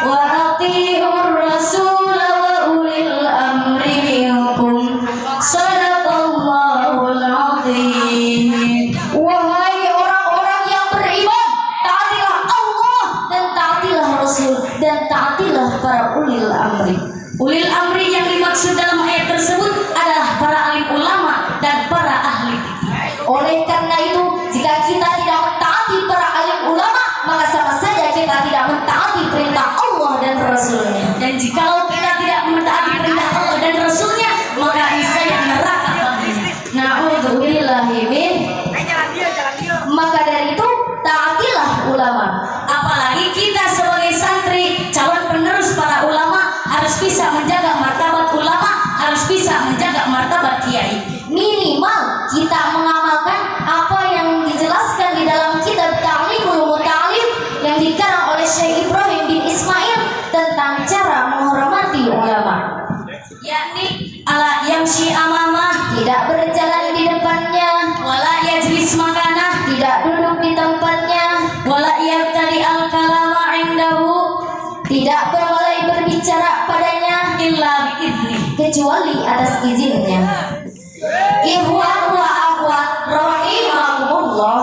wa athi'ur rasul wa ulil amri minkum. Shadaqallahul azim. Wahai orang-orang yang beriman, taatilah Allah dan taatilah Rasul dan taatilah para ulil amri. Ulil amri yang dimaksud dalam ayat tersebut adalah para alim ulama dan para ahli fikih. Oleh karena itu, jika kita tidak mentaati para alim ulama, maka sama saja kita tidak mentaati perintah Allah dan Rasulnya. Dan jikalau kita tidak mentaati perintah Allah dan Rasulnya, maka niscaya neraka baginya. Na'udzubillahi min. Maka dari itu, taatilah ulama. Apalagi kita sebagai santri, calon penerus para ulama, harus bisa menjaga martabat ulama, harus bisa menjaga martabat kiai. Minimal kita mengamalkan apa yang dijelaskan di dalam kitab Ta'limul Muta'allim yang dikarang oleh Syekh Ibrahim bin Ismail tentang cara menghormati ulama, yakni ala yamshi amamah, tidak berjalan di depannya, wala yajlis makanah, tidak duduk di tempatnya, wala yabtadi al-kalama indahu, tidak boleh berbicara padanya illa biizni, kecuali atas izinnya. Ikhwan wa akhwat rahimakumullah,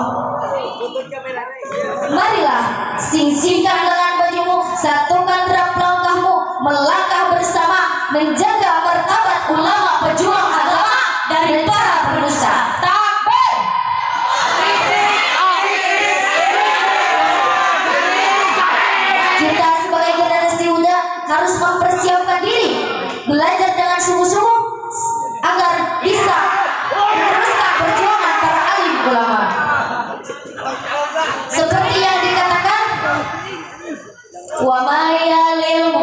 marilah sing-singkan dengan bajumu, satukan derap langkahmu, melangkah bersama menjaga martabat ulama pejuang agama dari para pendusta. Takbir. Kita sebagai generasi muda harus mempersiapkan diri, belajar dengan sungguh-sungguh agar bisa meneruskan perjuangan para alim ulama. Seperti yang dikatakan, wa ma yalil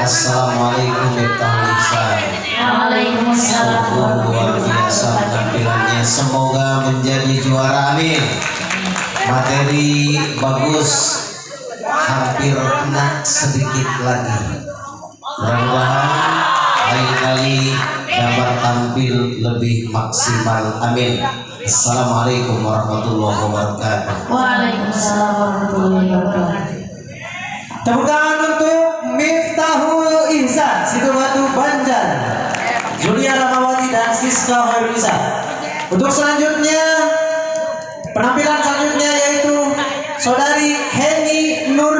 Assalamualaikum Miftahul. Waalaikumsalam. Luar biasa penampilannya, semoga menjadi juara, amin. Materi bagus, hampir kena sedikit lagi. Mudah-mudahan lain kali dapat tampil lebih maksimal, amin. Assalamualaikum warahmatullahi wabarakatuh. Waalaikumsalam warahmatullahi wabarakatuh. Tepuk tangan untuk Miftahul Ihsan, Situbatu Banjar, Julia Ramawati dan Siska Hoirunisa. Untuk selanjutnya, penampilan selanjutnya yaitu Saudari Heni Nur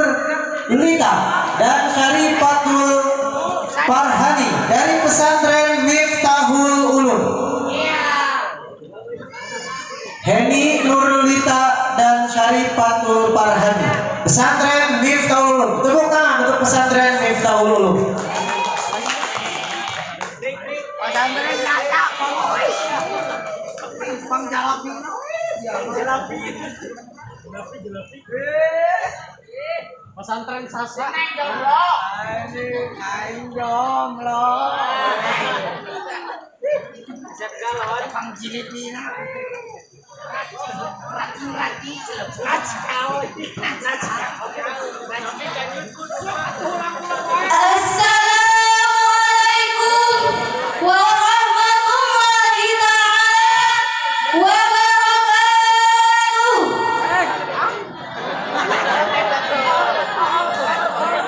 Lita dan Syarifatul Farhani dari pesantren Miftahul Ulum. Heni Nur Lita dan Syarifatul Farhani, pesantren Miftahul Ulum. Tepuk tangan untuk pesantren Miftahul Ulum. Pesantren Sasa. Aing jomblo. Siap galon Kang Jilidina. Assalamualaikum warahmatullahi ta'ala wabarakatuh.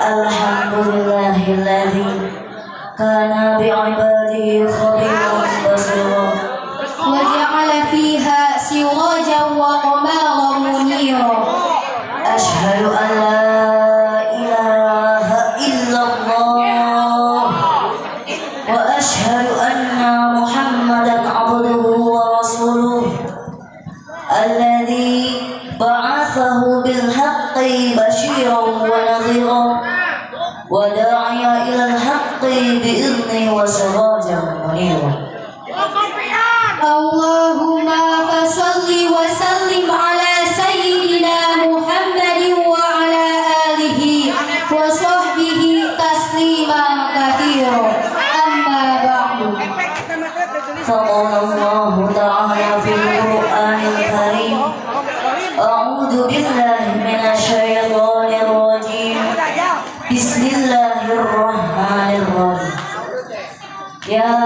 Alhamdulillahilladzi kana bi'ibadihi khabiran basira. وجعل فيها سراجا وقمرا منيرا. أشهد أن لا إله إلا الله وأشهد أن محمدا عبده ورسوله الذي بعثه بالحق بشيرا ونذيرا وداعيا إلى الحق بإذنه وسراجا منيرا. اللهم فصل وسلم على سيدنا محمد وعلى آله وصحبه تسليما كثيرا. أما بعد، فقال الله تعالى في القرآن الكريم: أعوذ بالله من الشيطان الرجيم. بسم الله الرحمن الرحيم. يا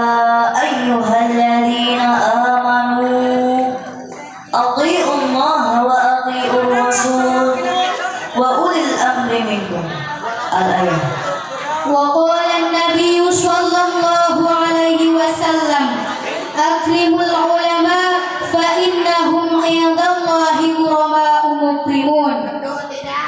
أيها الذين آمنوا أطيعوا الله وأطيعوا الرسول وأولي الأمر منكم. الآية. وقال النبي صلى الله عليه وسلم: أكرموا العلماء فإنهم عند الله كرماء مكرمون.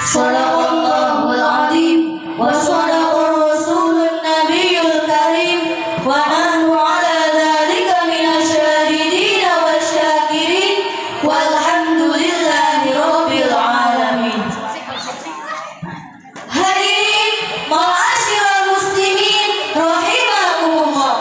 صدق الله العظيم وصدق الرسول النبي الكريم ونحن على ذلك من الشاهدين والشاكرين والحمد لله رب العالمين. Hadirin ma'asyiral muslimin rahimakumullah.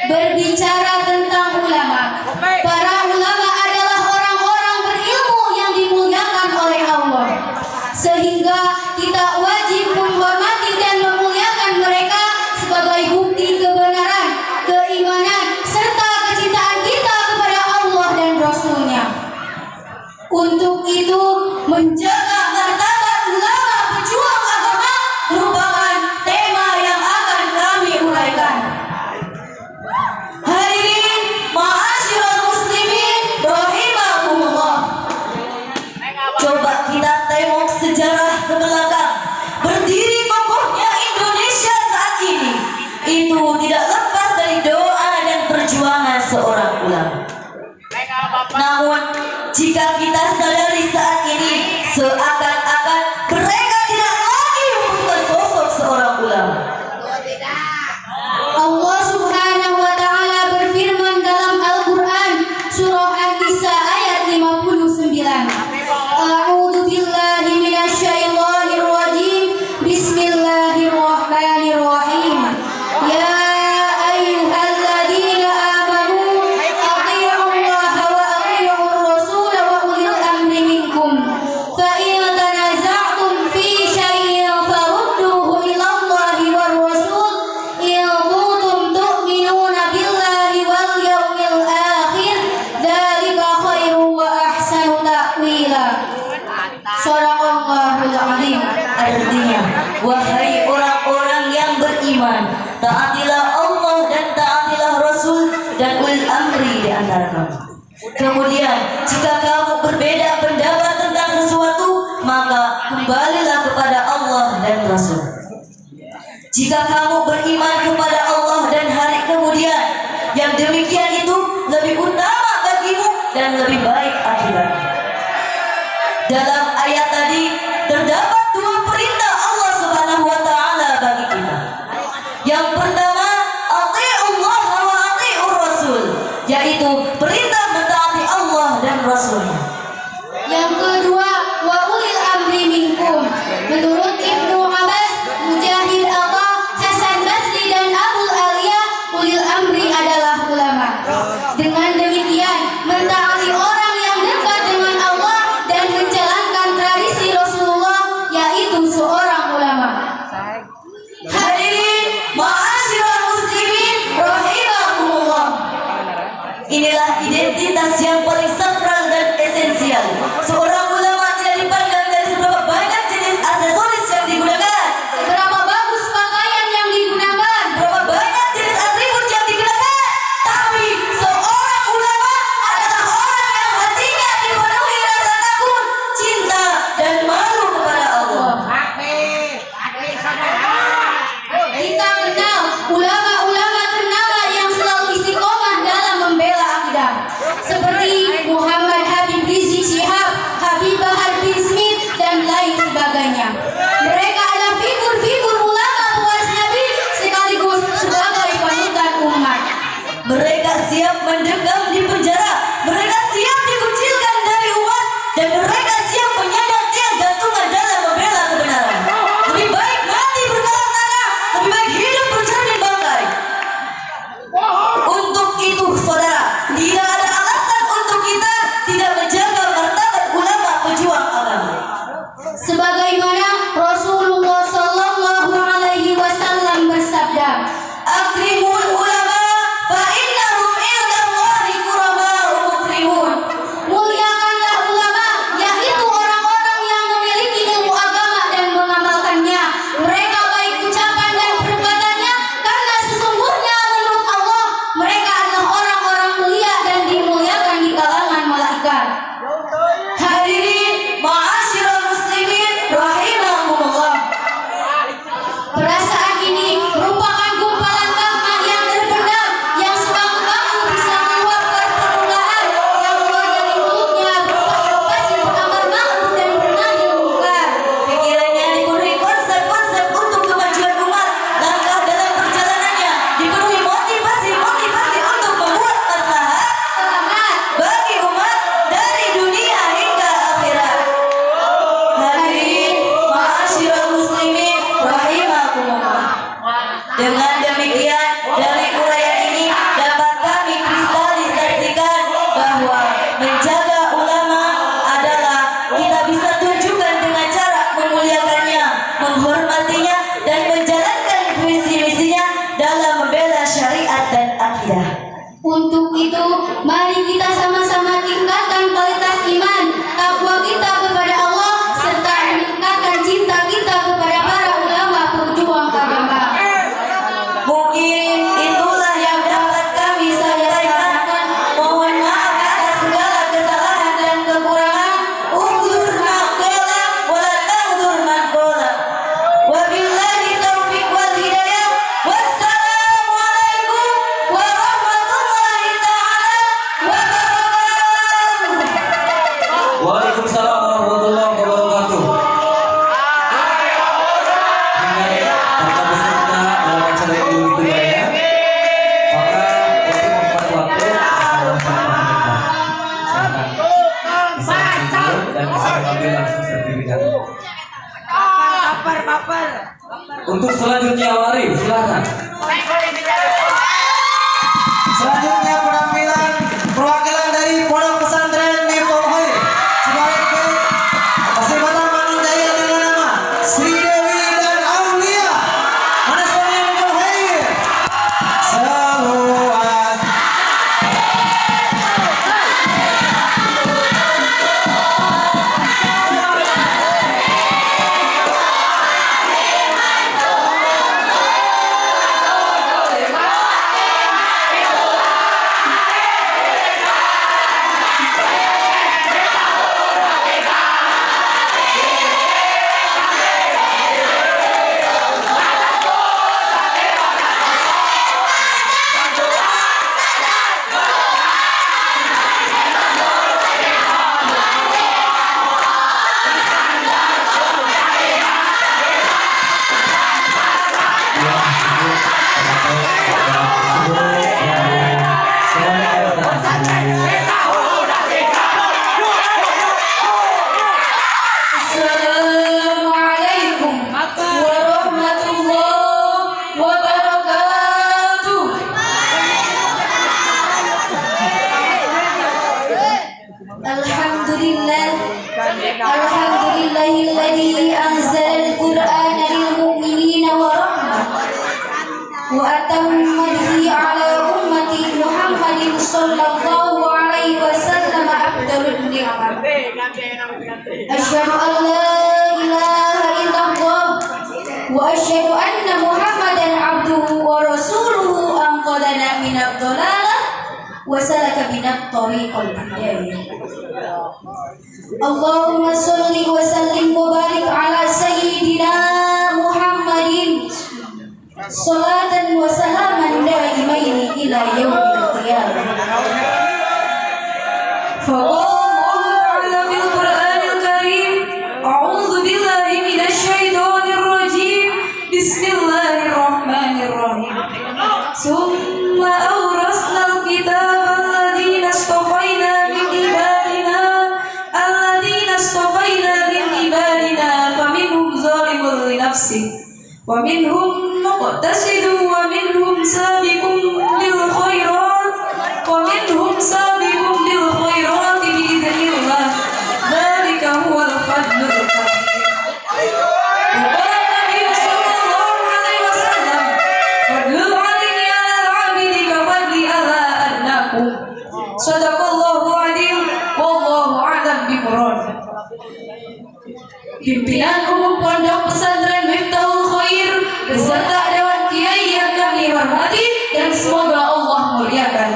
Berbicara tentang ulama, para ulama adalah orang-orang berilmu yang dimuliakan oleh Allah, sehingga kita wajib menghormati dan memuliakan mereka sebagai bukti kebenaran, keimanan, serta kecintaan kita kepada Allah dan Rasul-Nya. Untuk itu, menjaga martabat ulama pejuang agama merupakan tema yang akan kami uraikan. Hadirin ma'asyiral muslimin rahimakumullah. Coba kita tengok sejarah ke belakang. Berdiri kokohnya Indonesia saat ini itu tidak lepas dari doa dan perjuangan seorang ulama. Namun jika kita sadari saat ini artinya, wahai orang-orang yang beriman, taatilah Allah dan taatilah Rasul dan ulil amri di antara kamu. Kemudian, jika kamu berbeda pendapat tentang sesuatu, maka kembalilah kepada Allah dan Rasul. Jika kamu beriman kepada Allah dan hari kemudian, yang demikian itu lebih utama bagimu dan lebih baik akibatnya. Dalam ayat tadi terdapat dua perintah Allah Subhanahu wa taala bagi kita. Yang pertama, atiiullah wa atiiur rasul, yaitu perintah mentaati Allah dan Rasulnya. Yang kedua, wa ulil amri minkum. Menurut Ibnu Abbas, Mujahid Atta, Hasan Basri dan Abul Aliyah, ulil amri adalah ulama. Dengan demikian, mentaati orang yang dekat dengan Allah dan menjalankan tradisi Rasulullah, yaitu seorang ulama. Hadirin ma'asyiral muslimin rahimakumullah. Inilah identitas yang paling sakral dan esensial. Seorang ulama tidak dipandang dari seberapa banyak jenis aksesoris yang digunakan, Berapa bagus pakaian yang digunakan, berapa banyak jenis atribut yang digunakan, tapi seorang ulama adalah orang yang hatinya dipenuhi rasa takut, cinta, dan malu kepada Allah. kita kenal ulama-ulama ternama yang selalu istiqomah dalam membela akidah, seperti Muhammad Habib Rizik Syihab, Habib Bahar bin Smith, dan lain sebagainya. Mereka adalah figur-figur ulama pewaris Nabi sekaligus sebagai panutan umat. Mereka siap mendekam di penjara, mereka siap dikucilkan dari umat, dan mereka siap menyandang tiang gantungan dalam membela kebenaran. Lebih baik mati berkalang tanah, lebih baik hidup bercermin bangkai. Untuk itu, saudara, tidak ada alasan untuk kita tidak menjaga martabat ulama pejuang agama. Sebagaimana Rasulullah Sallallahu Alaihi Wasallam bersabda, Akrimul ulama fa innahum indallahi kurama'u mukrimun. muliakanlah ulama, yaitu orang-orang yang memiliki ilmu agama dan mengamalkannya. Mereka baik ucapan dan perbuatannya, karena sesungguhnya menurut Allah mereka adalah orang-orang mulia dan dimuliakan di kalangan malaikat. Hadirin ma'asyiral muslimin rahimakumullah. Perasaan ini merupakan gumpalan kahma yang terpendam, yang sewaktu-waktu bisa meluapkan permulaan yang keluar dari mulutnya berupa propasi pengamar ma'ruf dan bernahi munkar. Pikirannya dipenuhi konsep-konsep untuk kemajuan umat. Langkah dalam perjalanannya dipenuhi motivasi-motivasi untuk membuat maslahat Selamat. bagi umat dari dunia hingga akhirat. Hadirin ma'asyiral muslimin rahimakumullah. Dengan demikian, dari uraian ini dapat kami kristalisasikan bahwa menjaga ulama adalah kita bisa tunjukkan dengan cara memuliakannya, menghormatinya, dan menjalankan visi-misinya dalam membela syariat dan akidah. Untuk itu, mari kita sama-sama tingkatkan kualitas iman, takwa kita kepada Allah, serta meningkatkan cinta kita kepada para ulama pejuang agama. Mungkin itulah yang dapat kami sampaikan. Mohon maaf atas segala kesalahan dan kekurangan. Unggur maqala wala tangdur maqala. Wabillahi taufiq wal hidayah. Wassalamualaikum warahmatullahi taala wabarakatuh. Waalaikumsalam warahmatullahi wabarakatuh. Ini kata peserta dalam acara ini begitu banyak. Maka untuk membuat waktu sama-sama kita. Silakan bisa langsung dan bisa mengambil langsung sertifikat. Untuk selanjutnya mari silakan. Selanjutnya penampilan perwakilan dari Pondok Pesantren Miftahul Khair sebagai Pasibatan Mangun Jaya dengan nama Sri Dewi dan Aulia. Mana semuanya Miftahul Khair? Saluan. alladzi anzala al-Qur'ana lil mu'minina wa rahmah wa atamma bihi ala ummati Muhammadin sallallahu alaihi wasallam afdalun ni'am. Asyhadu an la ilaha illallah wa asyhadu anna Muhammadan abduhu wa rasuluhu anqadana minad dhalalah wa salaka binat tariqal hidayah. Allahumma sholli wa sallim wa barik ala sayyidina Muhammadin salatan wa salaman daimaini ila yaumil qiyamah. ثم أورثنا الكتاب الذين اصطفينا من عبادنا فمنهم ظالم لنفسه ومنهم مقتصد ومنهم سابق بالخيرات بإذن الله ذلك هو الفضل الكبير. وقال النبي صلى الله عليه وسلم فضل العلم على العابد كفضل على أدناكم. صدق الله العظيم والله أعلم بمراده. Pimpinan Umum Pondok Pesantren Miftahul Khair beserta Dewan Kiai yang kami hormati dan semoga Allah muliakan.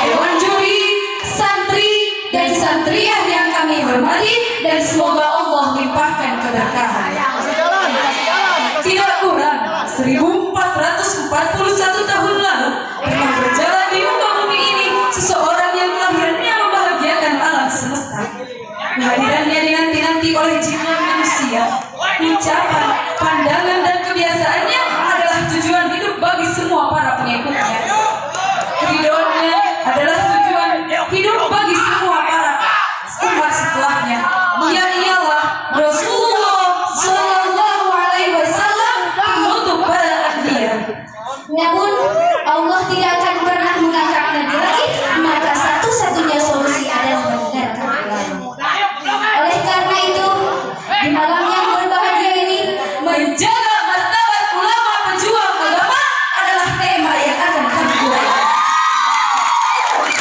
Dewan Juri, santri dan santriah yang kami hormati dan semoga Allah limpahkan keberkahan. Tidak kurang 1441 tahun lalu pernah berjalan di muka bumi ini seseorang yang lahirnya membahagiakan alam semesta. Kehadirannya dinanti-nanti oleh jiwa manusia. Ucapan, pandangan dan kebiasaannya adalah tujuan hidup bagi semua para pengikutnya. Ridhonya adalah tujuan hidup bagi semua para umat setelahnya. Ia ialah Rasulullah Sallallahu Alaihi Wasallam, penutup para anbiya. Namun Allah tidak akan pernah mengangkat Nabi lagi, maka satu-satunya solusi adalah mendengarkan ulama. Oleh karena itu, di malam yang berbahagia ini, Menjaga martabat ulama pejuang agama adalah tema yang akan kami uraikan.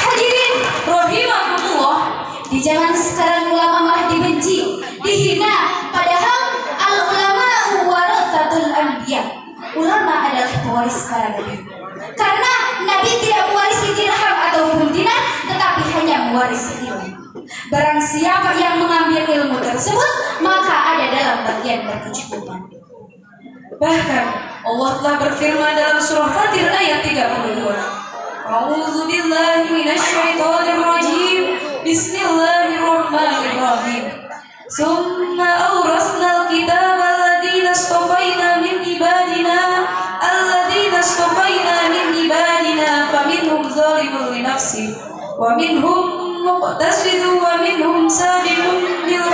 Hadirin rahimakumullah, di zaman sekarang ulama malah dibenci, dihina, padahal al-ulama waratsatul anbiya. Ulama adalah pewaris para nabi. Karena nabi tidak mewarisi dirham ataupun dinar, tetapi hanya mewarisi ilmu. Barang siapa yang mengambil ilmu tersebut, maka ada dalam bagian berkecukupan. bahkan Allah telah berfirman dalam surah Fatir ayat 32. A'udzu billahi minasyaitonir rajim. Bismillahirrahmanirrahim. Summa awrasnal kitaba alladziina istafaina min ibadina faminhum zalimun li nafsihi wa minhum muqtasidun wa minhum sabiqun bil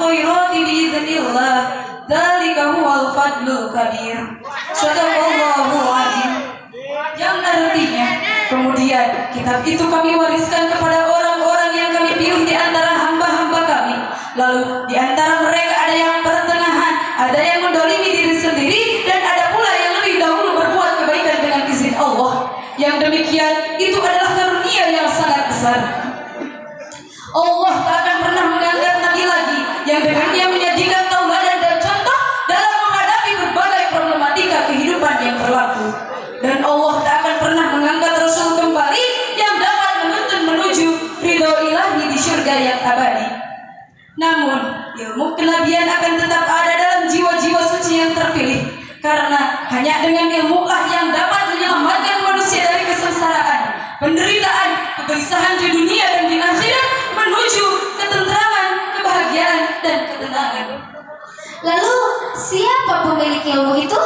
khairat biidznillah. Dzalika huwal fadlul kabir. Shadaqallahul azim. Yang artinya, kemudian kitab itu kami wariskan kepada orang-orang yang kami pilih di antara hamba-hamba kami. Lalu di antara mereka ada yang pertengahan, ada yang mendolimi diri sendiri, dan ada pula yang lebih dahulu berbuat kebaikan dengan izin Allah. Yang demikian itu adalah karunia yang sangat besar. Allah tak akan pernah mengangkat nabi lagi yang dengannya menyajikan tauladan dan contoh dalam menghadapi berbagai problematika kehidupan yang berlaku. Dan Allah tak akan pernah mengangkat Rasul kembali yang dapat menuntun menuju ridho ilahi di syurga yang abadi. Namun ilmu kenabian akan tetap ada dalam jiwa-jiwa suci yang terpilih, karena hanya dengan ilmulah yang dapat menyelamatkan manusia dari kesengsaraan, penderitaan, kegelisahan di dunia dan di akhirat menuju ketentraman, kebahagiaan dan ketenangan. Lalu siapa pemilik ilmu itu?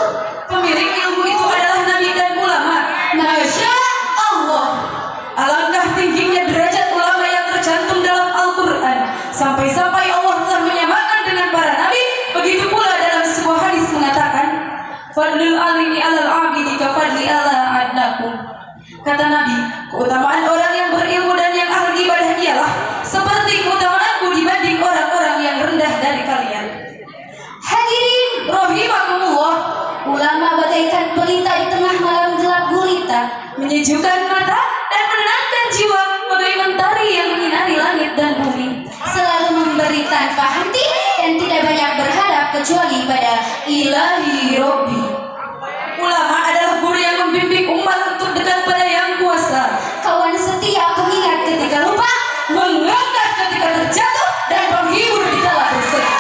Pemilik ilmu itu adalah nabi dan ulama. Masya Allah, alangkah tingginya derajat ulama yang tercantum dalam Al-Quran, sampai-sampai Allah telah menyamakan dengan para nabi. Begitu pula dalam sebuah hadis mengatakan, Fadlul alimi alal abidi kafadli ala adnakum. Kata Nabi, keutamaan orang yang berilmu dan yang ahli ibadah ialah seperti keutamaan menyejukkan mata, dan menenangkan jiwa bagai mentari yang menyinari langit dan bumi. Selalu memberi tanpa henti dan tidak banyak berharap kecuali pada Ilahi Robbi. Ulama adalah guru yang membimbing umat untuk dekat pada yang kuasa, Kawan setia pengingat ketika lupa, mengangkat ketika terjatuh, dan menghibur di kala bersedih.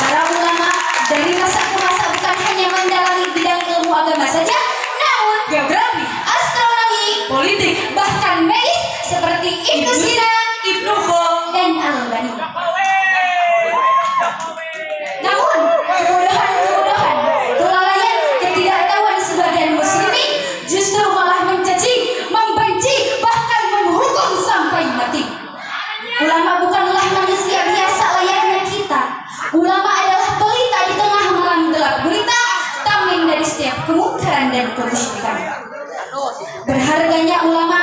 para ulama dari masa ke masa bukan hanya mendalami bidang ilmu agama saja, namun Geografi, astronomi, politik, bahkan medis seperti Ibnu Sina Ibnu Khaldun, dan Al-Albani. Namun kebodohan, kelalaian, ketidaktahuan sebagian muslimin justru malah mencaci, membenci, bahkan menghukum sampai mati. Ulama bukanlah manusia biasa layaknya kita. Ulama adalah pelita di tengah malam gelap gulita, tameng dari setiap kemungkaran dan kemusyrikan. Berharganya ulama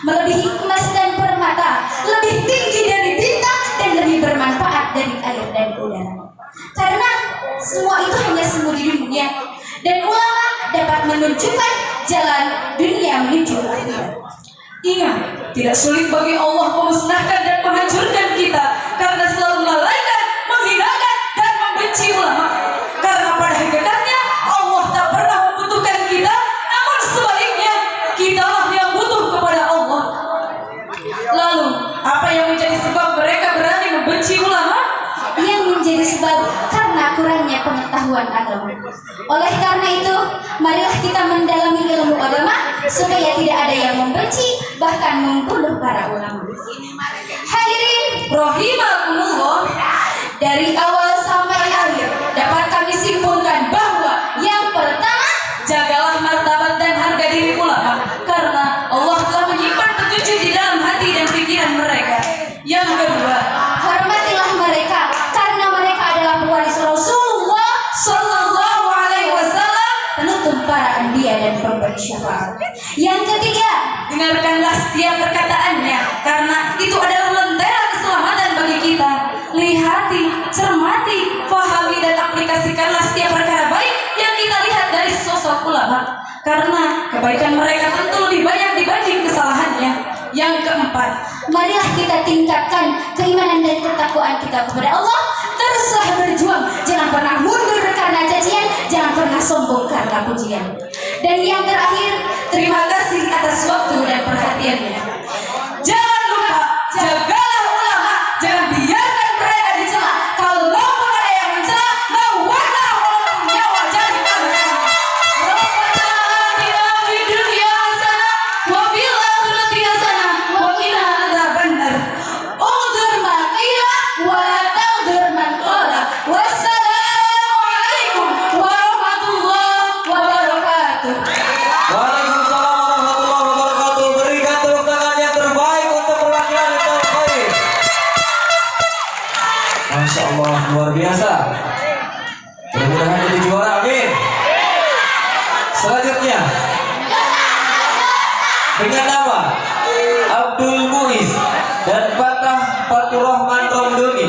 melebihi emas dan permata, lebih tinggi dari bintang, dan lebih bermanfaat dari air dan udara. Karena semua itu hanya semu di dunia, dan ulama dapat menunjukkan jalan dunia menuju akhirat. ingat, tidak sulit bagi Allah memusnahkan dan menghancurkan kita karena selalu melalaikan, menghinakan, dan membenci ulama. Karena pada hakikatnya Allah tak pernah membutuhkan kita, namun sebaliknya kitalah yang butuh kepada Allah. Lalu, apa yang menjadi sebab mereka berani membenci ulama? Yang menjadi sebab karena kurangnya pengetahuan agama. Oleh karena itu, marilah kita mendalami ilmu agama supaya tidak ada yang membenci bahkan membunuh para ulama. Hadirin Rahimakumullah, dari awal sampai akhir dapat kami simpulkan bahwa yang pertama, jagalah martabat dan harga diri ulama karena Allah telah menyimpan petunjuk di dalam hati dan pikiran mereka. Yang kedua, hormatilah mereka karena mereka adalah pewaris Rasulullah Sallallahu Alaihi Wasallam, penutup para anbiya dan pemberi syafaat. Yang ketiga, dengarkanlah setiap perkataannya karena itu adalah lentera keselamatan bagi kita. Lihati, cermati, fahami, dan aplikasikanlah setiap perkara baik yang kita lihat dari sosok ulama karena kebaikan mereka tentu lebih banyak dibanding kesalahannya. Yang keempat, marilah kita tingkatkan keimanan dan ketakwaan kita kepada Allah. Teruslah berjuang, jangan pernah mundur karena cacian, jangan pernah sombong karena pujian. Dan yang terakhir, terima kasih atas waktu dan perhatiannya. Jangan lupa, jagalah ulama, jangan biarkan mereka dicela. Kalau maupun ada yang mencela, lawanlah walaupun nyawa jadi taruhan. Rabbana atina fid dunya hasanah wa fil akhirati hasanah wa qina adzabannar. undur man qila wa la tagdur man qala. Wassalamualaikum warahmatullahi wabarakatuh. Waalaikumsalam warahmatullahi wabarakatuh. Berikan tepuk tangan yang terbaik untuk perwakilan yang terbaik. Masya Allah, luar biasa. Mudah-mudahan jadi juara, amin. Selanjutnya dengan nama Abdul Muiz dan Fatah Fatur Rahman Romdoni,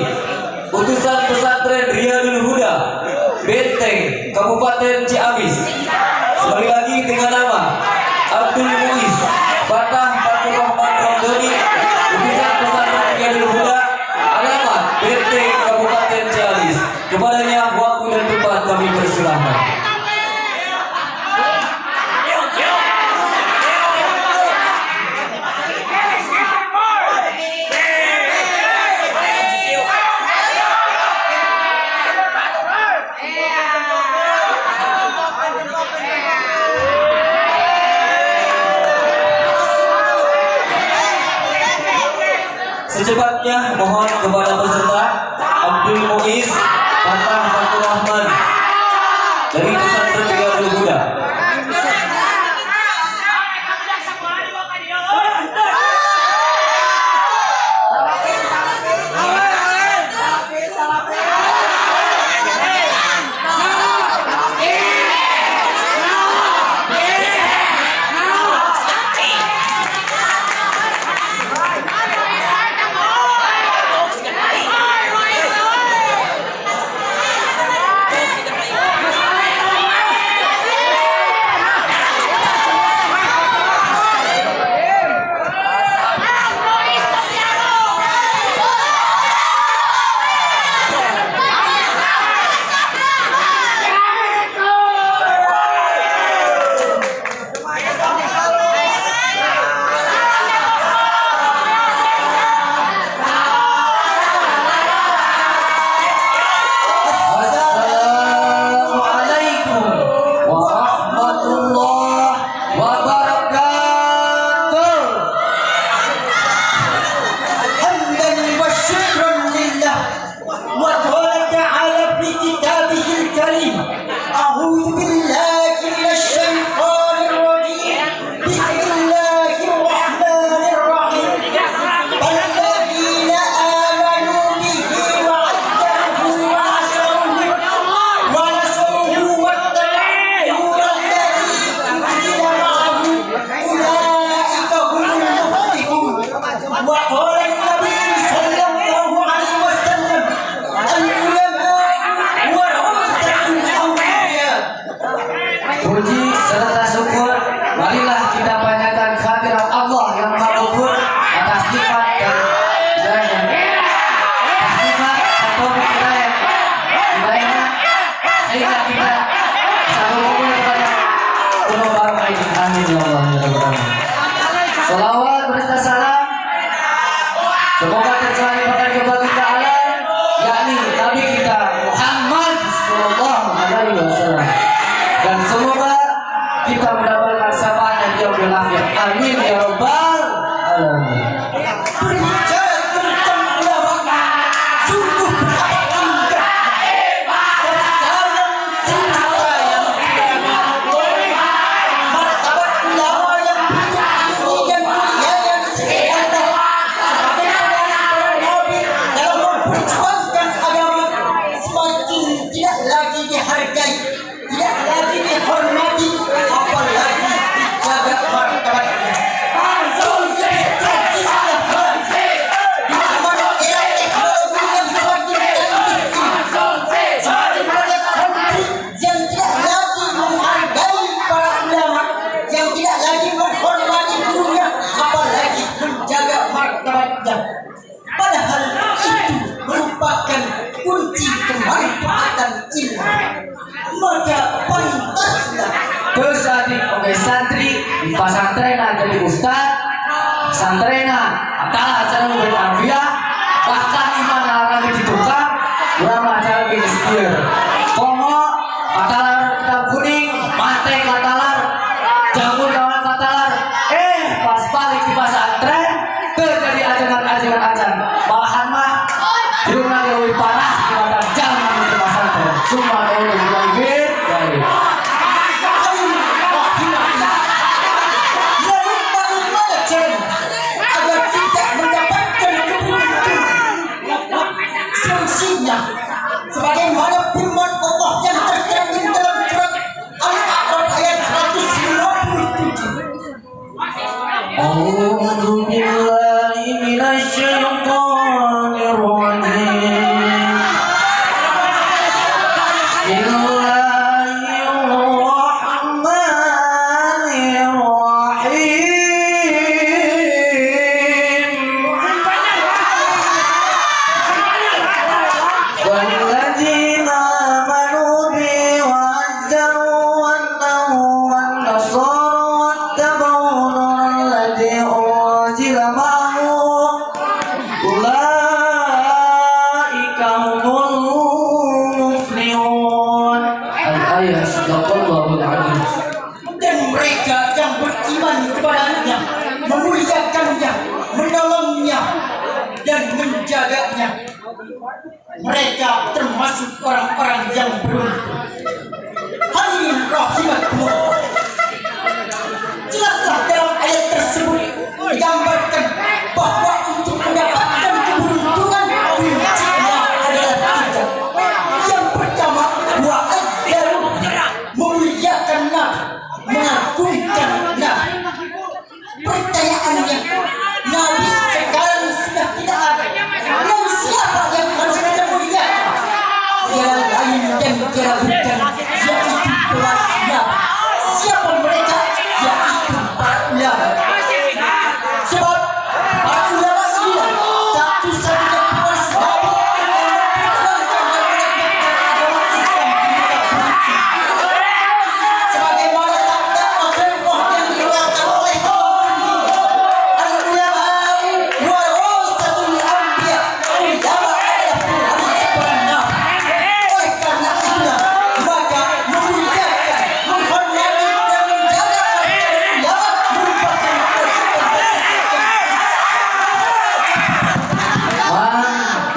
utusan pesantren Riyadul Huda, Benteng, Kabupaten Ciamis. Sekali lagi dengan nama Abdul Muiz, Fatah Fatur Rahman Romdoni, utusan pesantren Riyadul Huda, alamat Benteng, Kabupaten Ciamis. Kepadanya waktu dan tempat kami persilahkan. Secepatnya mohon kepada peserta Abdul Muiz, Fatah Fatur Rahman dari pesantren Riyadul Huda. Salawat beserta salam semoga tercurah pada kebaikan Ta'ala, yakni Nabi kita Muhammad Sallallahu Alaihi Wasallam, dan semoga kita mendapatkan syafaatnya di yaumil akhir. Amin ya rabbal alamin. Berbicara tentang ulama, sungguh betapa indah. Dalam cerita yang martabat ulama yang tinggi dan mulia yang sehingga sebagai para nabi dalam memperjuangkan agama semakin tidak lagi dihargai, tidak lagi dihormati, apalagi dijaga martabatnya. Padahal itu merupakan kunci kemanfaatan ilmu. Maka pantaslah Terus adik oke santri di pesantren jadi ustad, santrena atau acara bertarbiyah, bahkan iman orang di tukang, ulama acara bisnis. Kongo katalar kitab kuning, mate katalar, jamur kawan katalar. Pas balik di pesantren terjadi ajaran-ajaran ajan. Malahan mah hidupnya lebih parah daripada zaman di pesantren. Cuma oleh lebih dari agar tidak mendapatkan keberuntungan. Solusinya, sebagaimana firman Allah yang tercantum dalam surat Al-A'raf ayat 157. A'udzu billahi minasy syaithanir rajim. Bismillahirrahmanirrahim. والذين آمنوا بي وعزروا والنصارى واتبعوا نور الذي أنزل معه أولئك هم المفلحون. الآية صدق الله العظيم. Dan mereka yang beriman kepadanya, memuliakannya, menolongnya, dan menjaganya, mereka termasuk orang-orang yang beruntung. Hadirin rahimakumullah, jelaslah dalam ayat tersebut digambarkan bahwa untuk mendapatkan keberuntungan kuncinya adalah tiga. Yang pertama, wa'adzaru, memuliakan Nabi, mengagungkan Nabi. Pertanyaannya, Nabi sekarang sudah tidak ada. Dan siapa yang harus kita muliakan? Tiada lain dan tiada bukan, yaitu kelas Nabi. Siapa mereka? Yaitu para ulama. Sebab para ulama inilah satu-satunya kelas Nabi yang memperjuangkan dan menegakkan agama Islam di muka bumi. Sebagaimana sabda Rasulullah yang diriwayatkan oleh al-ulama warasatul anbiya, ulama adalah pewaris para nabi. Oleh karena itulah maka memuliakan, menghormati dan menjaga ulama merupakan kewajiban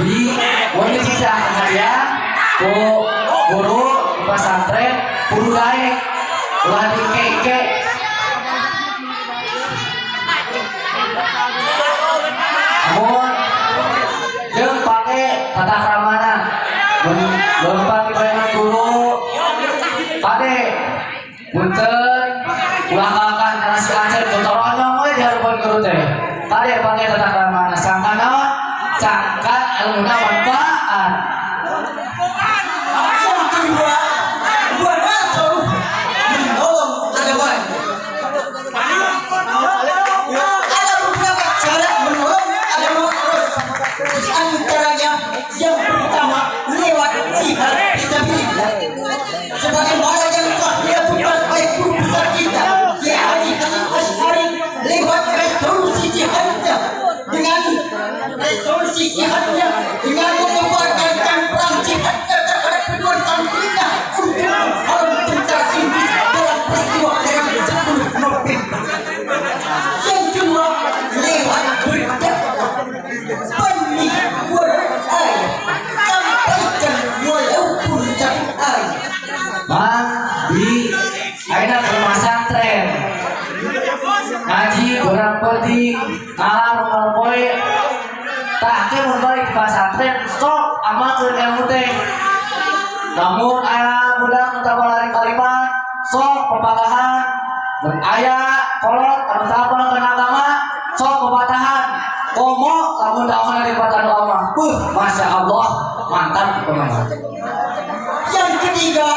Di wanita bisa ya, guru di pesantren, guru daek, lagi keke. Namun, jeung pakai tata kramana, belum pakai bayangan guru, pade, punten, ulah kakan nasi acer, tutoronyong we di harapan guru teh. Pade pakai tata kramana, sangka naon? Sangka ilmu manfaat. yang kedua, wanasaru, menolong agamanya. Ada beberapa cara menolong agama Allah. Di antaranya yang pertama lewat jihad fisabilillah. Sebagaimana yang telah dilakukan oleh guru besar kita, Kiai Haji Hasyim Asy'ari lewat restoran pesantren sok amat ilmu teh. Namun aya budak minta balaring-baliman sok pepatahan. Dan aya kolot anu tabal kana agama sok pepatahan. Komo lamun daohna dipatan doa mah. Masya Allah, mantap teman-teman. Yang ketiga,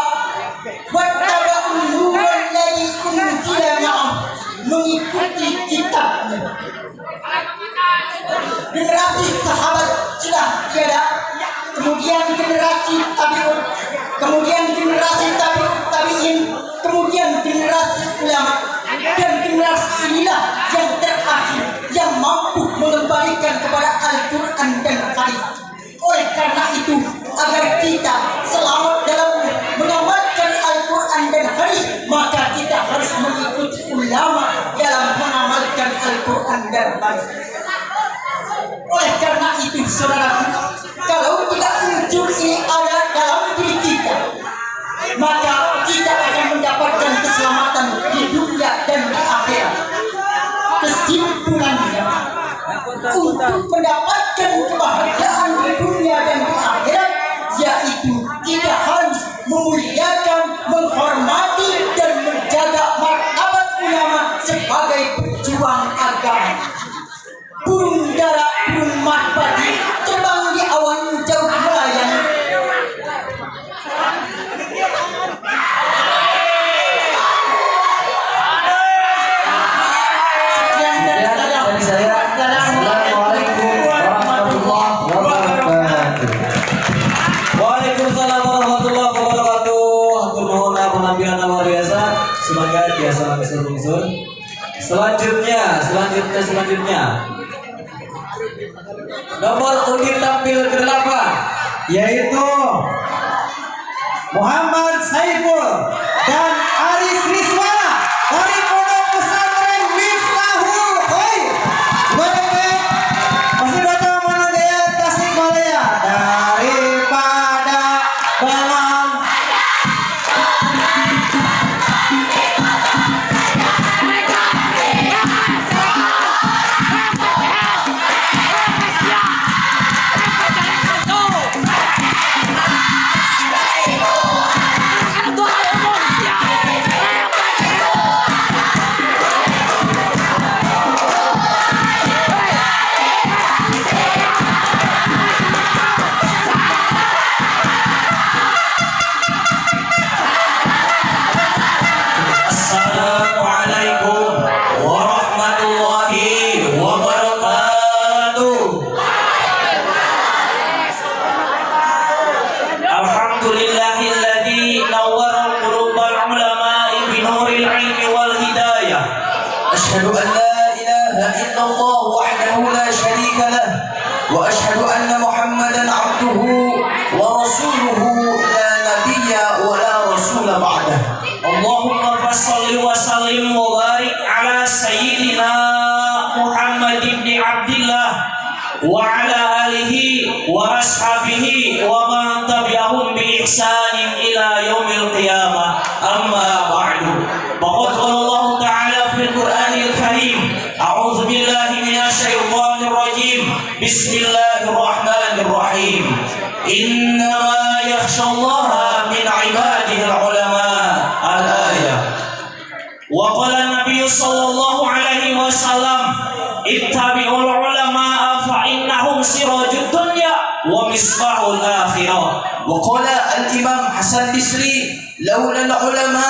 wattaba'u alladhi unzila ma'ah, mengikuti kitabnya. Generasi sahabat sudah tiada, kemudian generasi tabi'un, kemudian generasi tabi'in, kemudian generasi ulama, dan generasi inilah yang terakhir yang mampu mengembalikan kepada Al-Quran dan hadis. Oleh karena itu, agar kita selamat dalam mengamalkan Al-Quran dan hadis, maka kita harus mengikuti ulama dalam mengamalkan Al-Quran dan hadis. Oleh karena itu, saudaraku, kalau tidak unsur ini ada dalam diri kita, maka kita akan mendapatkan keselamatan di dunia dan di akhirat. Kesimpulannya, untuk mendapatkan kebahagiaan di dunia dan di akhirat, yaitu kita harus memuliakan, menghormati, dan menjaga martabat ulama sebagai pejuang agama. Burung dara, burung merpati terbang di awan jauh melayang. Sekian dari saya. Assalamualaikum warahmatullahi wabarakatuh. Waalaikumsalam warahmatullahi wabarakatuh. Hatur nuhun penampilan luar biasa. Semangat biasa unsur-unsur. Selanjutnya. Nomor undi tampil ke-8 Yaitu Muhammad Saiful dan Aris Risma dari Pondok Pesantren Miftahul Khair. Sebagai masih datang menanggaya Tasikmalaya daripada Balang. Assalamualaikum warahmatullahi wabarakatuh. Alhamdulillahilladzi nawwara qulubal ulama'i binuril ilmi wal hidayah. Asyhadu an la ilaha illallah wahdahu la syarika lah wa asyhadu anna Muhammadan abduhu wa rasuluhu la nabiyya wa la rasula ba'dah. Allahumma fassalli wa sallim wa barik ala sayyidina Muhammad ibn Abdillah wa ala alihi wa ashabihi wa man tabi'ahum bi ihsanin ila yaumil qiyamah. Amma ba'du. Faqad qala Allah ta'ala fil Qur'anil Karim, a'udzu billahi minasy syaithanir rajim. Bismillahirrahmanirrahim. Innama yakhshallaha min 'ibadihi al-ulama. Al-ayah. Wa qala Nabi sallallahu alaihi wasallam, ittabi'ul ulama fa innahum sirajud dunya wa misbahul akhirah. Wa qala al-imam Hasan Bisri, laula al-ulama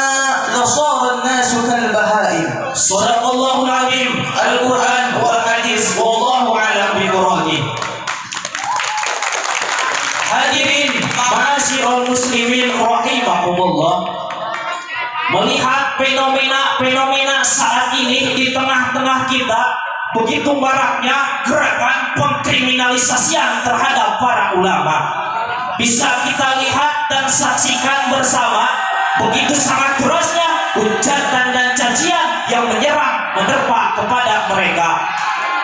la sara an-nasu kal bahaim. Sadaqallahul azim. Al-Qur'an wal hadis wallahu a'lam bi muradi. Hadirin ma'asyiral muslimin rahimakumullah. Melihat fenomena saat ini di tengah-tengah kita, begitu maraknya gerakan pengkriminalisasian terhadap para ulama. Bisa kita lihat dan saksikan bersama begitu sangat derasnya hujatan dan cacian yang menerpa kepada mereka.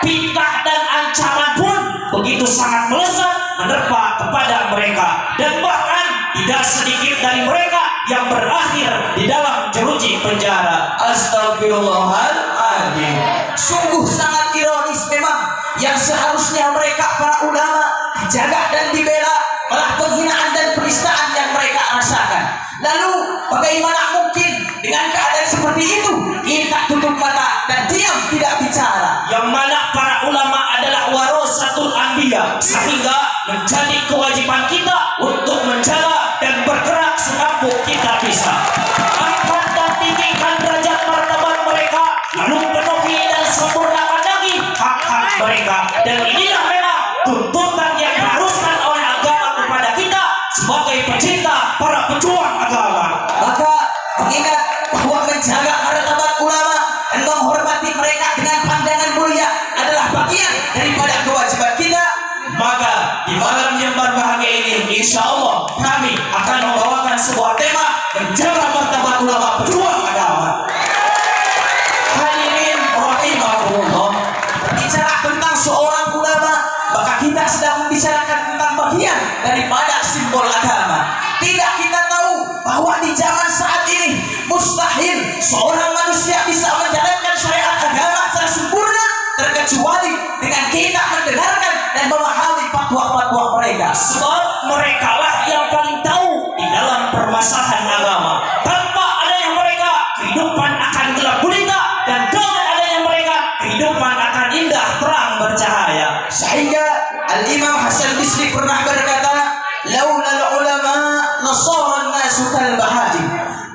Fitnah dan ancaman pun begitu sangat melesat menerpa kepada mereka, dan bahkan tidak sedikit dari mereka yang berakhir di dalam jeruji penjara. Astagfirullahaladzim. Sungguh sangat ironis memang, yang seharusnya mereka para ulama dijaga dan dibela, malah penghinaan dan penistaan yang mereka rasakan. Lalu bagaimana mungkin dengan keadaan seperti itu kita tutup mata dan diam tidak bicara? Yang mana para ulama adalah warasatul anbiya, sehingga menjadi kewajiban kita untuk menjaga dan bergerak semampu kita bisa. Angkat dan tinggikan derajat martabat mereka, lalu penuhi dan sempurnakan lagi hak-hak mereka. Dan inilah memang tuntutan yang diharuskan oleh agama kepada kita sebagai pecinta, para pejuang agama. Maka mengingat bahwa menjaga martabat ulama dan menghormati mereka dengan pandangan mulia adalah bagian daripada kewajiban kita, maka di malam yang berbahagia ini, insya Allah kami akan membawakan sebuah tema menjaga martabat ulama pejuang agama. hadirin rahimakumullah, bicara tentang seorang ulama, maka kita sedang membicarakan tentang bagian daripada simbol agama. Tidak kita tahu bahwa di zaman saat ini mustahil seorang manusia bisa menjalankan syariat agama secara sempurna terkecuali dengan kita mendengarkan dan memahami fatwa-fatwa mereka. Sebab mereka lah yang paling tahu di dalam permasalahan agama. Tanpa adanya mereka, kehidupan akan gelap gulita, dan dengan adanya mereka, kehidupan akan indah, terang, bercahaya. Sehingga Al-Imam Hasan Bisri pernah berkata, laulal ulama nasara nasu kal bahajim.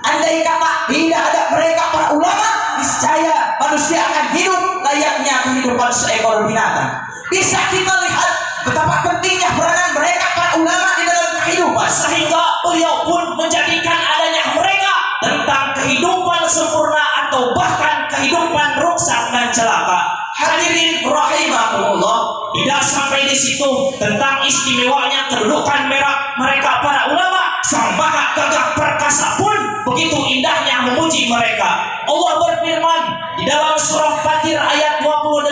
Andai kata tidak ada mereka para ulama, niscaya manusia akan hidup layaknya kehidupan seekor binatang. Bisa kita lihat betapa pentingnya peranan mereka para ulama di dalam kehidupan, Sehingga beliau pun menjadikan adanya mereka tentang kehidupan sempurna atau bahkan kehidupan rusak dan celaka. hadirin rahimakumullah. Tidak sampai di situ tentang istimewanya kedudukan mereka para ulama, sang maha gagah perkasa pun begitu indahnya memuji mereka. Allah berfirman di dalam surah Fatir ayat 28.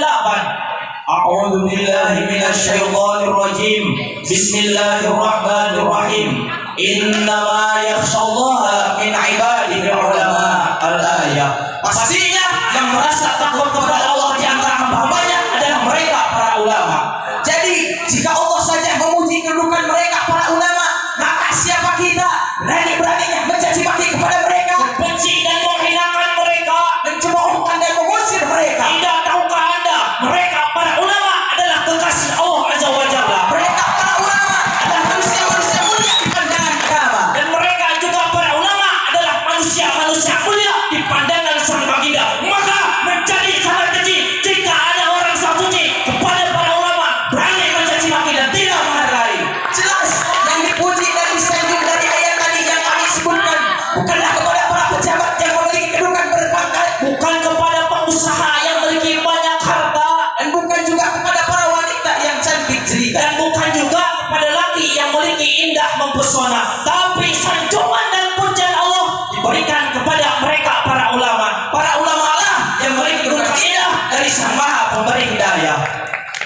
A'udzu billahi minasyaitonir rajim. Bismillahirrahmanirrahim. Innama yakhshallaha min ibadihi ulama. Al-ayat. Pastinya yang merasa takut kepada Allah di antara hamba-hambanya adalah mereka para ulama. Jadi jika Allah saja memuji kedudukan mereka para ulama, maka siapa kita berani-beraninya mencaci maki kepada mereka, Benci dan menghinakan mereka. mencemoohkan dan mengusir mereka? Tidak tahukah Anda, mereka para ulama adalah kekasih Allah Azza wa Jalla. Mereka para ulama adalah manusia-manusia mulia di pandangan agama. Dan mereka juga para ulama adalah manusia-manusia mulia di pandangan Sang Baginda. Maka menjadi sangat keji jika ada orang sapuji kepada para ulama berani mencaci maki dan tidak menghargai. Jelas yang dipuji dan disanjung dari ayat tadi yang kami sebutkan bukanlah kepada para pejabat yang memiliki kedudukan berpangkat, Bukan kepada pengusaha yang memiliki banyak harta, dan bukan juga kepada para wanita yang cantik jelita. dan bukan juga kepada laki yang memiliki indah mempesona, tapi sanjungan dan pujian Allah diberikan kepada mereka para ulama. Para ulama lah yang memiliki kedudukan indah dari Sang Maha Pemberi Hidayah.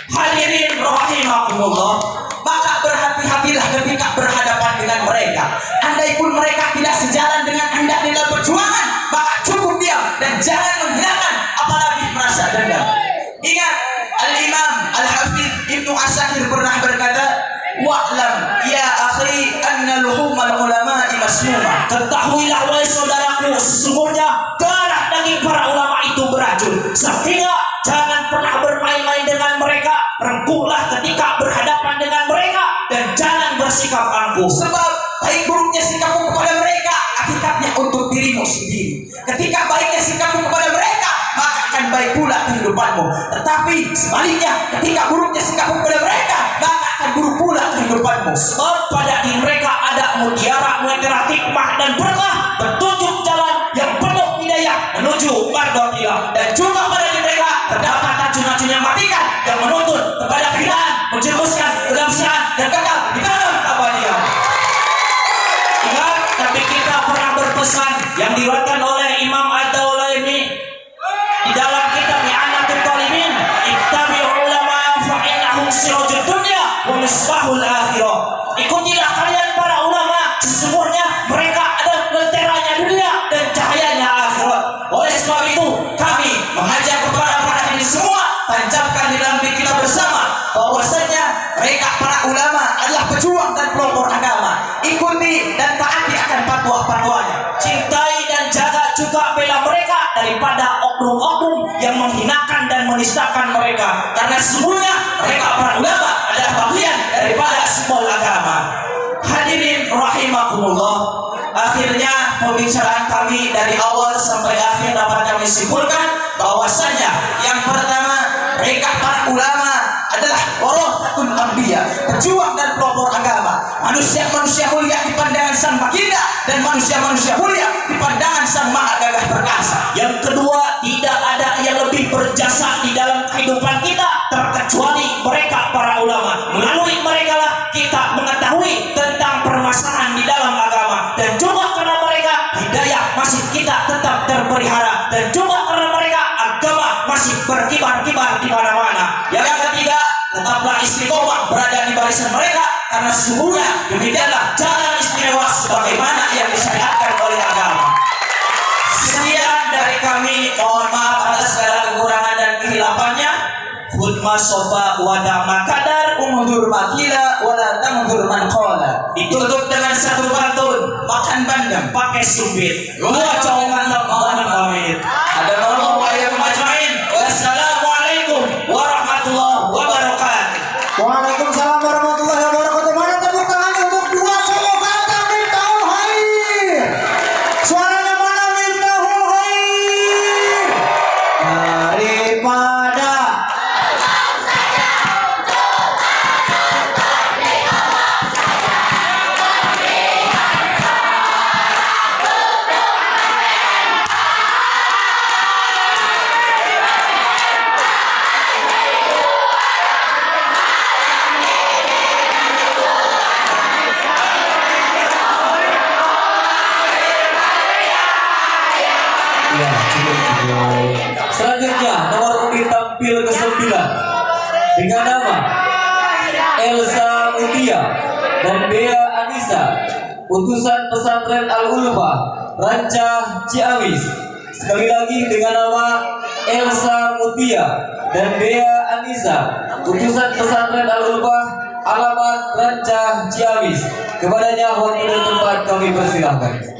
Hadirin rahimakumullah. Maka berhati-hatilah ketika berhadapan dengan mereka. Andai pun mereka tidak sejalan dengan Anda di dalam perjuangan, maka cukup diam dan jangan menghinakan, apalagi merasa dendam. Ingat, Al-Imam Al-Hafidh Ibnu Asakir pernah berkata, wa'lam ya akhi anna luhumal ulama'i masmumah. Ketahuilah wahai saudaraku, sesungguhnya darah daging para ulama itu beracun. Sehingga jangan pernah bermain-main dengan mereka. Rengkuhlah ketika berhadapan dengan mereka dan jangan bersikap angkuh. Sebab baik buruknya sikapmu kepada mereka, hakikatnya untuk dirimu sendiri. Ketika baiknya sikapmu kepada mereka, maka akan baik pula kehidupanmu. Tetapi sebaliknya, ketika buruknya sikapmu kepada mereka, maka akan buruk pula kehidupanmu. Sebab pada diri mereka ada mutiara, hikmah dan berkah, petunjuk jalan yang penuh hidayah menuju mardotillah. Dan juga pada diri mereka terdapat racun-racun yang matikan yang menuntun kepada kehinaan, menjerumuskan kedamsiaan dan kekal di dalam keabadian. Ingat, Nabi kita pernah berpesan yang diriwayatkan oleh Imam Ad-Daulaimi di dalam kitab I'anatul Talibin, ittabi'ul ulama fa innahum sirajud dunya wa misbahul akhirah. Ikutilah kalian para ulama, sesungguhnya mereka adalah lenteranya dunia dan cahayanya akhirat. Oleh sebab itu, kami mengajak kepada para ini semua, tancapkan di dalam diri kita bersama bahwasanya Mereka para ulama pejuang dan pelopor agama. Ikuti dan taati akan fatwa-fatwanya. Cintai dan jaga juga bela mereka daripada oknum-oknum yang menghinakan dan menistakan mereka. Karena sesungguhnya mereka para ulama adalah bagian daripada simbol agama. Hadirin rahimakumullah. Akhirnya pembicaraan kami dari awal sampai akhir dapat kami simpulkan bahwasanya yang pertama, mereka para ulama adalah warasatul anbiya, pejuang dan pelopor agama, manusia-manusia mulia di pandangan sang baginda dan manusia-manusia mulia di pandangan sang maha gagah perkasa. Yang kedua, tidak ada yang lebih berjasa di dalam kehidupan kita terkecuali mereka para ulama. Melalui mereka lah kita mengetahui tentang permasalahan di dalam agama, dan juga karena mereka hidayah masih kita tetap terpelihara, dan juga karena mereka agama masih berkibar-kibar di mana-mana. Yang ketiga, tetaplah istiqomah berada di barisan mereka, karena sesungguhnya demikianlah jalan istimewa sebagaimana yang disyariatkan oleh agama. Sekian dari kami, mohon maaf atas segala kekurangan dan kehilafannya. Khutbah sofa wadama kadar umur makila wala tamdur man qala. Ditutup dengan satu pantun, makan bandeng pakai sumpit, dua cawangan mohon pamit. Ada Allah wa ya majmain. Wassalamualaikum warahmatullahi wabarakatuh. Waalaikumsalam warahmatullahi wabarakatuh. Mana tepuk tangan untuk dua cowok ganteng Miftahul Khair. Suaranya mana Miftahul Khair? Daripada Ya, cukup. Selanjutnya nomor undi tampil ke-9 dengan nama Elsa Mutia dan Bea Anissa, utusan pesantren Al-Ulfa Ranca Ciamis. Sekali lagi dengan nama Elsa Mutia dan Bea Anissa, utusan pesantren Al-Ulfa alamat Ranca Ciamis. Kepadanya waktu dan tempat kami persilahkan.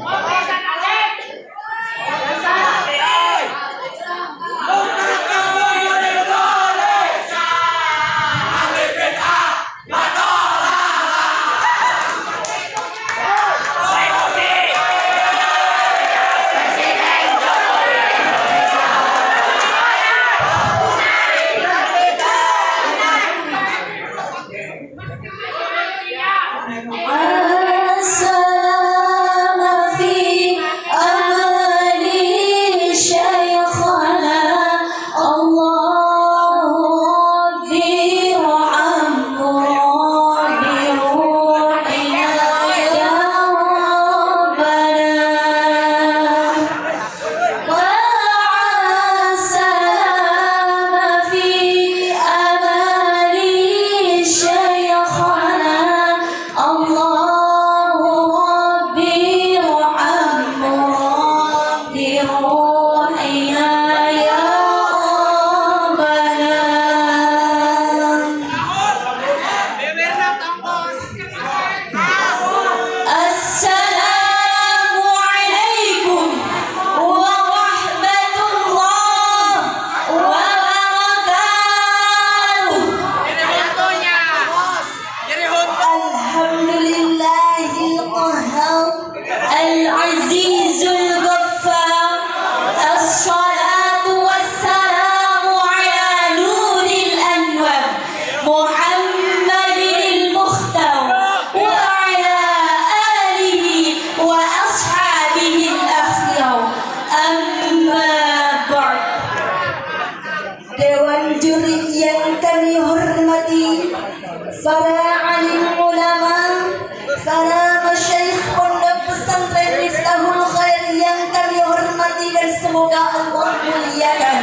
para alim ulama, para masyaikh pondok pesantren Miftahul Khair yang kami hormati dan semoga Allah muliakan,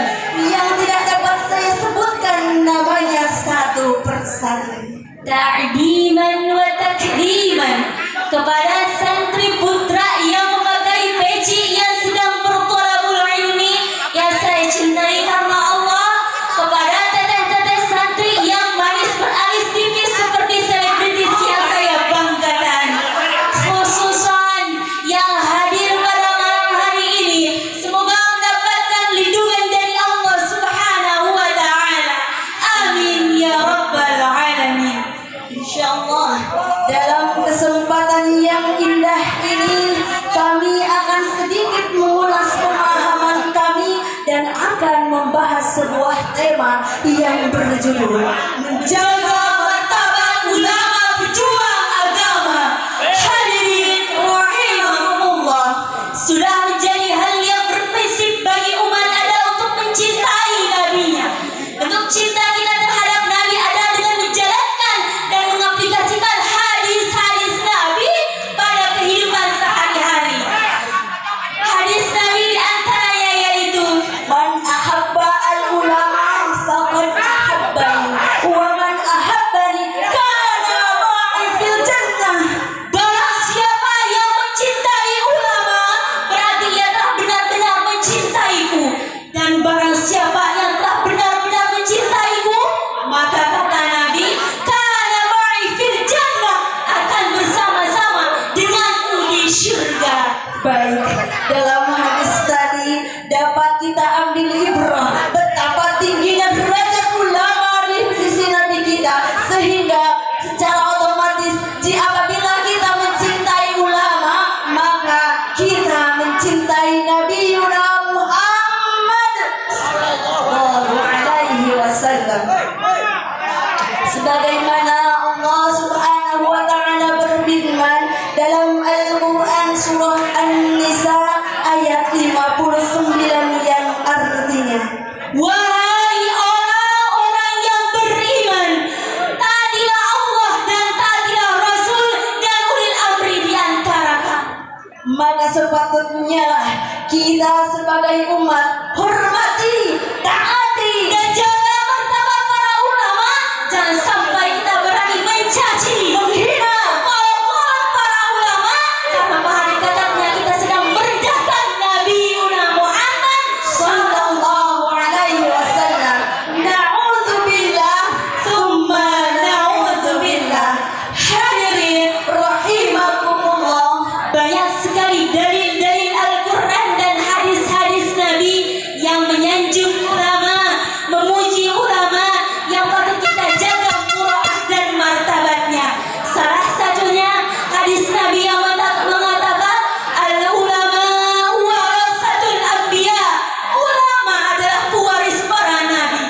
yang tidak dapat saya sebutkan namanya satu persatu. Ta'diman wa takriman kepada santri putra yang memakai peci yang sedang berthalabul ilmi yang saya cintai karena Allah, kepada teteh-teteh santri yang manis beralis tipis seperti selebritis yang saya sebuah tema yang berjudul Menjaga Martabat Ulama Pejuang Agama. Hadirin rahimakumullah, Sudah menjadi hal yang berprinsip bagi umat adalah untuk mencintai nabinya. Bentuk cinta kita terhadap Nabi adalah dengan menjalankan dan mengaplikasikan hadis-hadis Nabi pada kehidupan sehari-hari. Hadis Nabi diantaranya yaitu Man ahabba al-ulama faqad ahabbani wa man ahabbani kana ma'i fil jannah. barang siapa yang mencintai ulama berarti ia telah benar-benar mencintaiku, dan barang siapa yang telah benar-benar mencintaiku maka kata Nabi kana ma'i fil jannah, akan bersama-sama denganku di syurga. Baik, dalam hadis tadi dapat kita ambil ibrah betapa tingginya derajat ulama di sisi Nabi kita, sehingga secara otomatis apabila kita mencintai ulama maka kita mencintai Nabi Muhammad sallallahu alaihi wasallam. Sebagaimana Allah Subhanahu wa taala berfirman dalam Al-Qur'an surah An-Nisa ayat 59 yang artinya, Wahai orang-orang yang beriman, taatilah Allah dan taatilah Rasul dan ulil amri di antara kamu. maka sepatutnya kita sebagai umat hormati, taati, Dan jaga martabat para ulama. Jangan sampai kita berani mencaci, menghina, mengolok para ulama, karena pada hakikatnya kita sedang merendahkan Nabi Muhammad sallallahu alaihi wasallam. Na'udzubillah tsumma na'udzubillah. Hadirin rahimakumullah, Banyak sekali dalil-dalil Al-Quran dan hadis-hadis Nabi yang menyanjung ulama, memuji ulama, yang patut kita jaga muruah dan martabatnya. Salah satunya hadis Nabi yang mengatakan al-ulama warasatul anbiya, ulama adalah pewaris para nabi.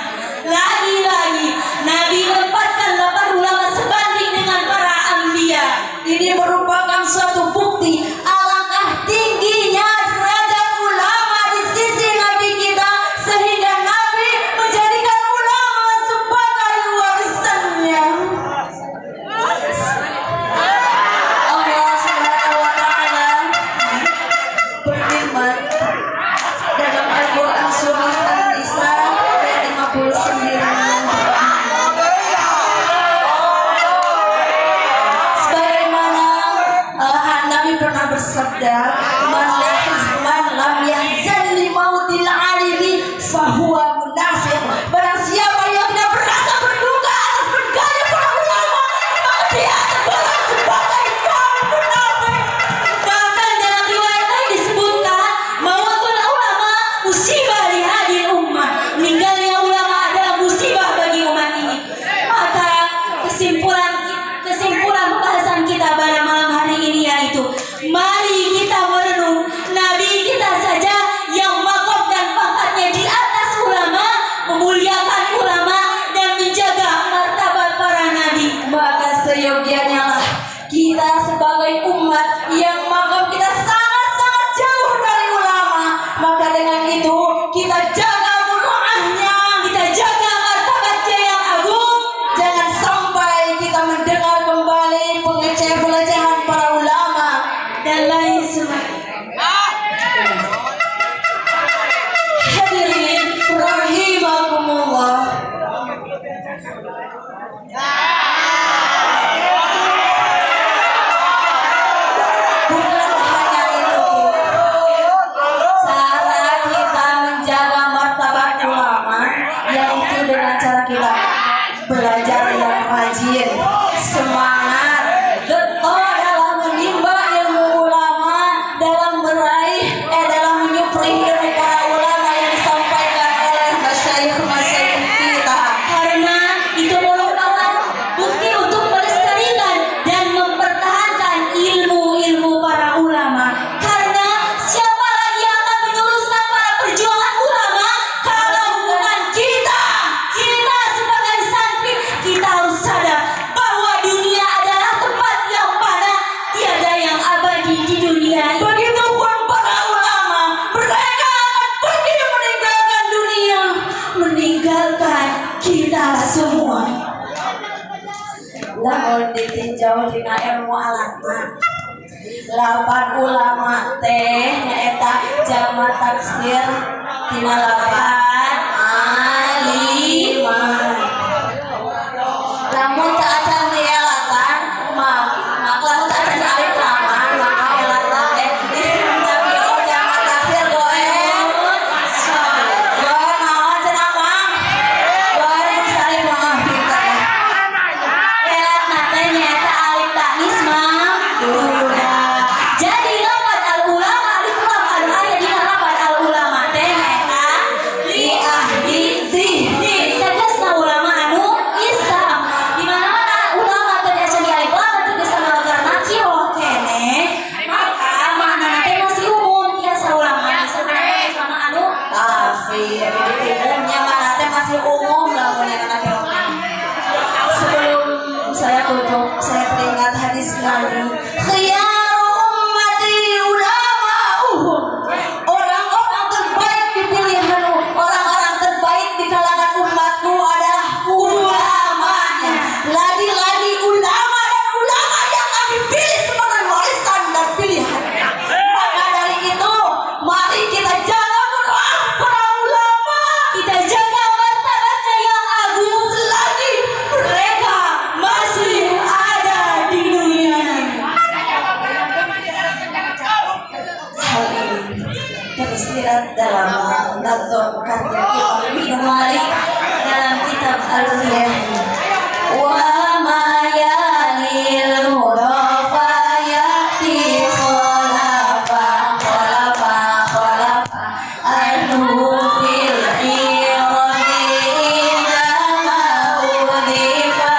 Lagi-lagi Nabi menempatkan 8 ulama sebanding dengan para anbiya. ini merupakan suatu bukti alangkah tingginya derajat ulama di sisi Nabi kita, sehingga Nabi menjadikan ulama sebagai warisannya. Allah Subhanahu wa taala berfirman dalam Al-Qur'an surah An-Nisa ayat 59, sebagaimana Nabi pernah bersabda, man lam yahzan li mautil alimi fahuwa munafiq. Barang siapa yang tidak merasa berduka atas meninggalnya para ulama, maka dia tergolong sebagai kaum munafik. Bahkan dalam riwayat lain disebutkan mautul ulama musibah li hadil ummah. Meninggalnya ulama adalah musibah bagi umat ini. Maka kesimpulan pembahasan kita pada malam hari ini yaitu mari kita merenung Nabi kita saja yang makom dan pangkatnya di atas ulama, memuliakan ulama dan menjaga martabat para nabi. Maka seyogianya lah kita sebagai umat yang makam kita sangat-sangat jauh dari ulama, maka dengan itu kita jaga muruahnya, kita jaga martabatnya yang agung. Jangan sampai kita mendengar kembali pelecehan para ulama Dan lain sebagainya. Hadirin rahimakumullah, bukan jauh dina ilmu alatna. Lapan ulama teh nyaeta jama taksir tina lapan aliman. Lamun tak acan dielatan lamun tak acan alif laman maka elatan teh disebut jama taksir goen naon cenah Mang goen salib mah pinter elatna teh nyaeta alif tanis Mang. Jadi lapan al ulama alif lam anu aya dina lapan al ulama teh nyaeta li ahli zihni tegasna ulama anu Islam. Di mana-mana ulama teh asa di alif lam tegasna lagar nakiro kene maka maknana teh masih umum tiasa ulama sebenarnya sama anu kafir. Jadi umumnya mana teh masih umum lamun nakiro. Sebelum saya tutup, saya teringat hadis Nabi. Khiyaru ummati ulama'uhum. Orang-orang terbaik di pilihanmu, orang-orang terbaik di kalangan umatku adalah ulamanya. Lagi-lagi ulama dan ulama yang kami pilih sebagai warisan dan pilihan. Maka dari itu, mari kita jaga Quran para ulama. Kita jaga martabatnya yang agung selagi mereka masih ada di dunia ini. Hal ini tersirat dalam nazom karya Imam Ibnu Malik dalam kitab Al-Fiyah. Wa ma yalil mudhafa yati khalafa anhu fil iradi indama udhifa.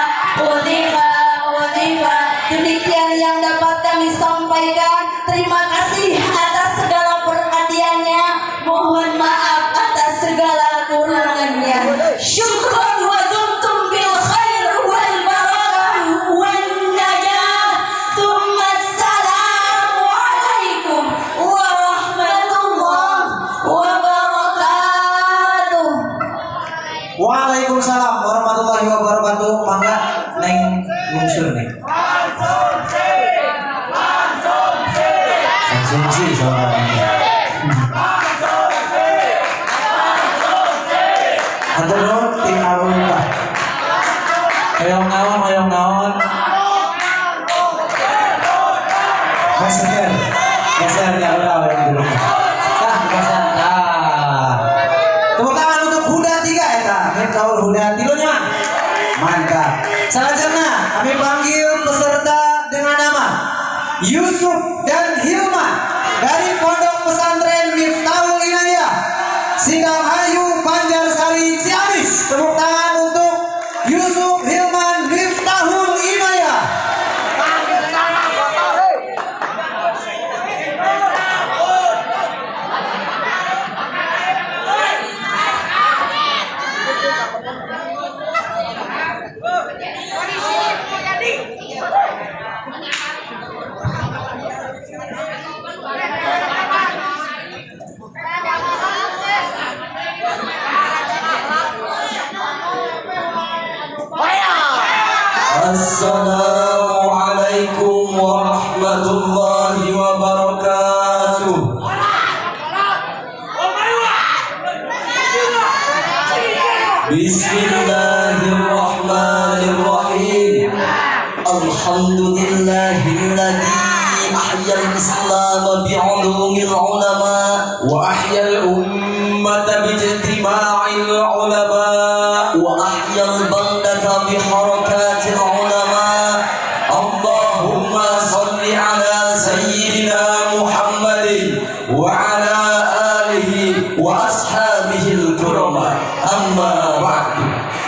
Demikian yang dapat kami sampaikan. Terima kasih atas segala perhatiannya. Mohon maaf atas segala kurangannya. Syukran wa dumtum bil khair wal barakah wan najah. Tsumma assalamu alaikum warahmatullahi wabarakatuh. Waalaikumsalam warahmatullahi wabarakatuh. Mangga neng lungsur neng. Konsumsi sama Atur nuhun tim Alumni. Hoyong naon. Geser ya udah yang dulu. Geser. Tepuk tangan untuk Huda 3 eta. Kaul Huda 3 nya. Mantap. Selanjutnya kami panggil peserta dengan nama Yusuf dan Hilman dari Pondok Pesantren Miftahul Inayah Singarahayu Banjarsari Ciamis. Tepuk tangan untuk Yusuf Hilman Miftahul Inayah. Assalamualaikum warahmatullahi wabarakatuh. Bismillahirrahmanirrahim. Alhamdulillahilladzi ahyal islam bi'ulumil ulama wa ahyal ummata bijtima'il ulama wa ahyal baldata biharakatil ulama. Allahumma salli ala sayyidina Muhammadin wa ala alihi wa ashabihil kurama. Amma ba'du.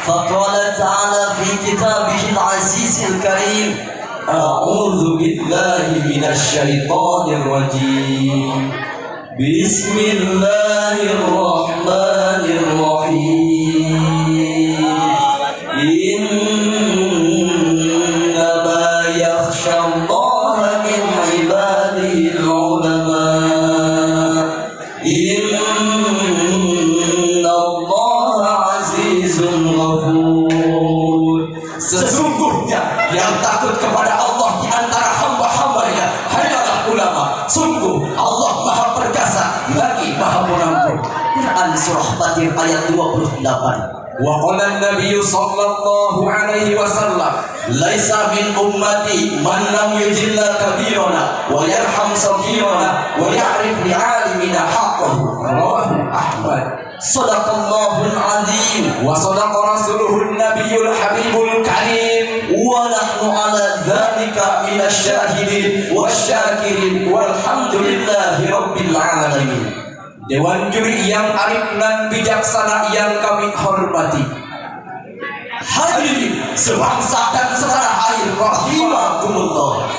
Faqala ta'ala fi kitabihil azizil karim. A'udzu billahi minasy syaithanir rajim. Bismillahirrahmanirrahim. Innama yakhshallaha min ibadihil ulama. Innallaha azizun ghafur. Sesungguhnya yang takut kepada Allah Sungguh Allah Maha Perkasa lagi Maha Pengampun. Quran surah Fatir ayat 28. Wa qala an-nabiy sallallahu alaihi wasallam laisa min ummati man lam yujilla kabirana wa yarham saghirana wa ya'rif li 'alimina haqqahu. Rawahu Ahmad. Sadaqallahul azim wa sadaqa rasuluhun nabiyul habibul karim wa nahnu ala dzalika minasy syahidin wasyakirin walhamdulillahi rabbil alamin. Dewan juri yang arif dan bijaksana yang kami hormati, hadirin sebangsa dan setanah air rahimakumullah.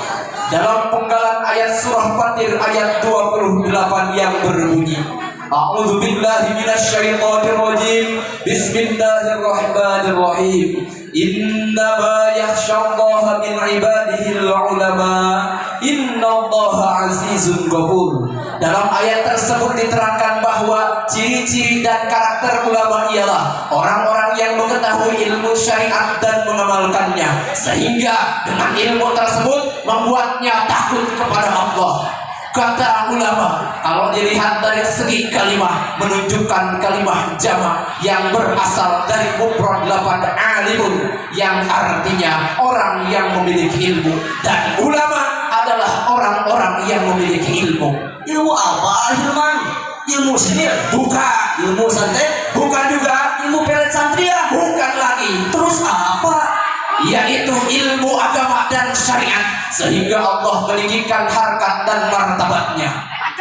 Dalam penggalan ayat surah Fatir ayat 28 yang berbunyi, A'udzu billahi minasyaitonir rajim. Bismillahirrahmanirrahim. Innama yakhsyallaha min ibadihil ulama. Innallaha azizun ghafur. Dalam ayat tersebut diterangkan bahwa ciri-ciri dan karakter ulama ialah orang-orang yang mengetahui ilmu syariat dan mengamalkannya, sehingga dengan ilmu tersebut membuatnya takut kepada Allah. Kata ulama, kalau dilihat dari segi kalimah, menunjukkan kalimah jamak yang berasal dari mufrad lafaz alimun, yang artinya orang yang memiliki ilmu, dan ulama adalah orang-orang yang memiliki ilmu. Ilmu apa, Hilman? Ilmu sihir? Bukan. Ilmu santet? Bukan juga. Ilmu pelet santria? Bukan lagi. Terus apa? Yaitu ilmu agama dan syariat, sehingga Allah meninggikan harkat dan martabatnya.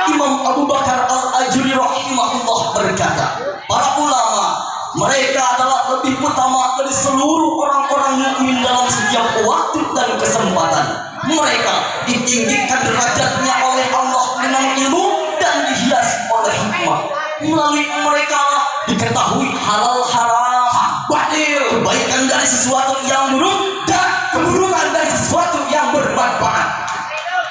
Imam Abu Bakar Al-Ajuri rahimahullah berkata, para ulama mereka adalah lebih utama dari seluruh orang-orang mukmin dalam setiap waktu dan kesempatan. Mereka ditinggikan derajatnya oleh Allah dengan ilmu dan dihiasi oleh hikmah. Melalui mereka diketahui halal haram, batil, kebaikan dari sesuatu yang buruk, dan keburukan dari sesuatu yang bermanfaat.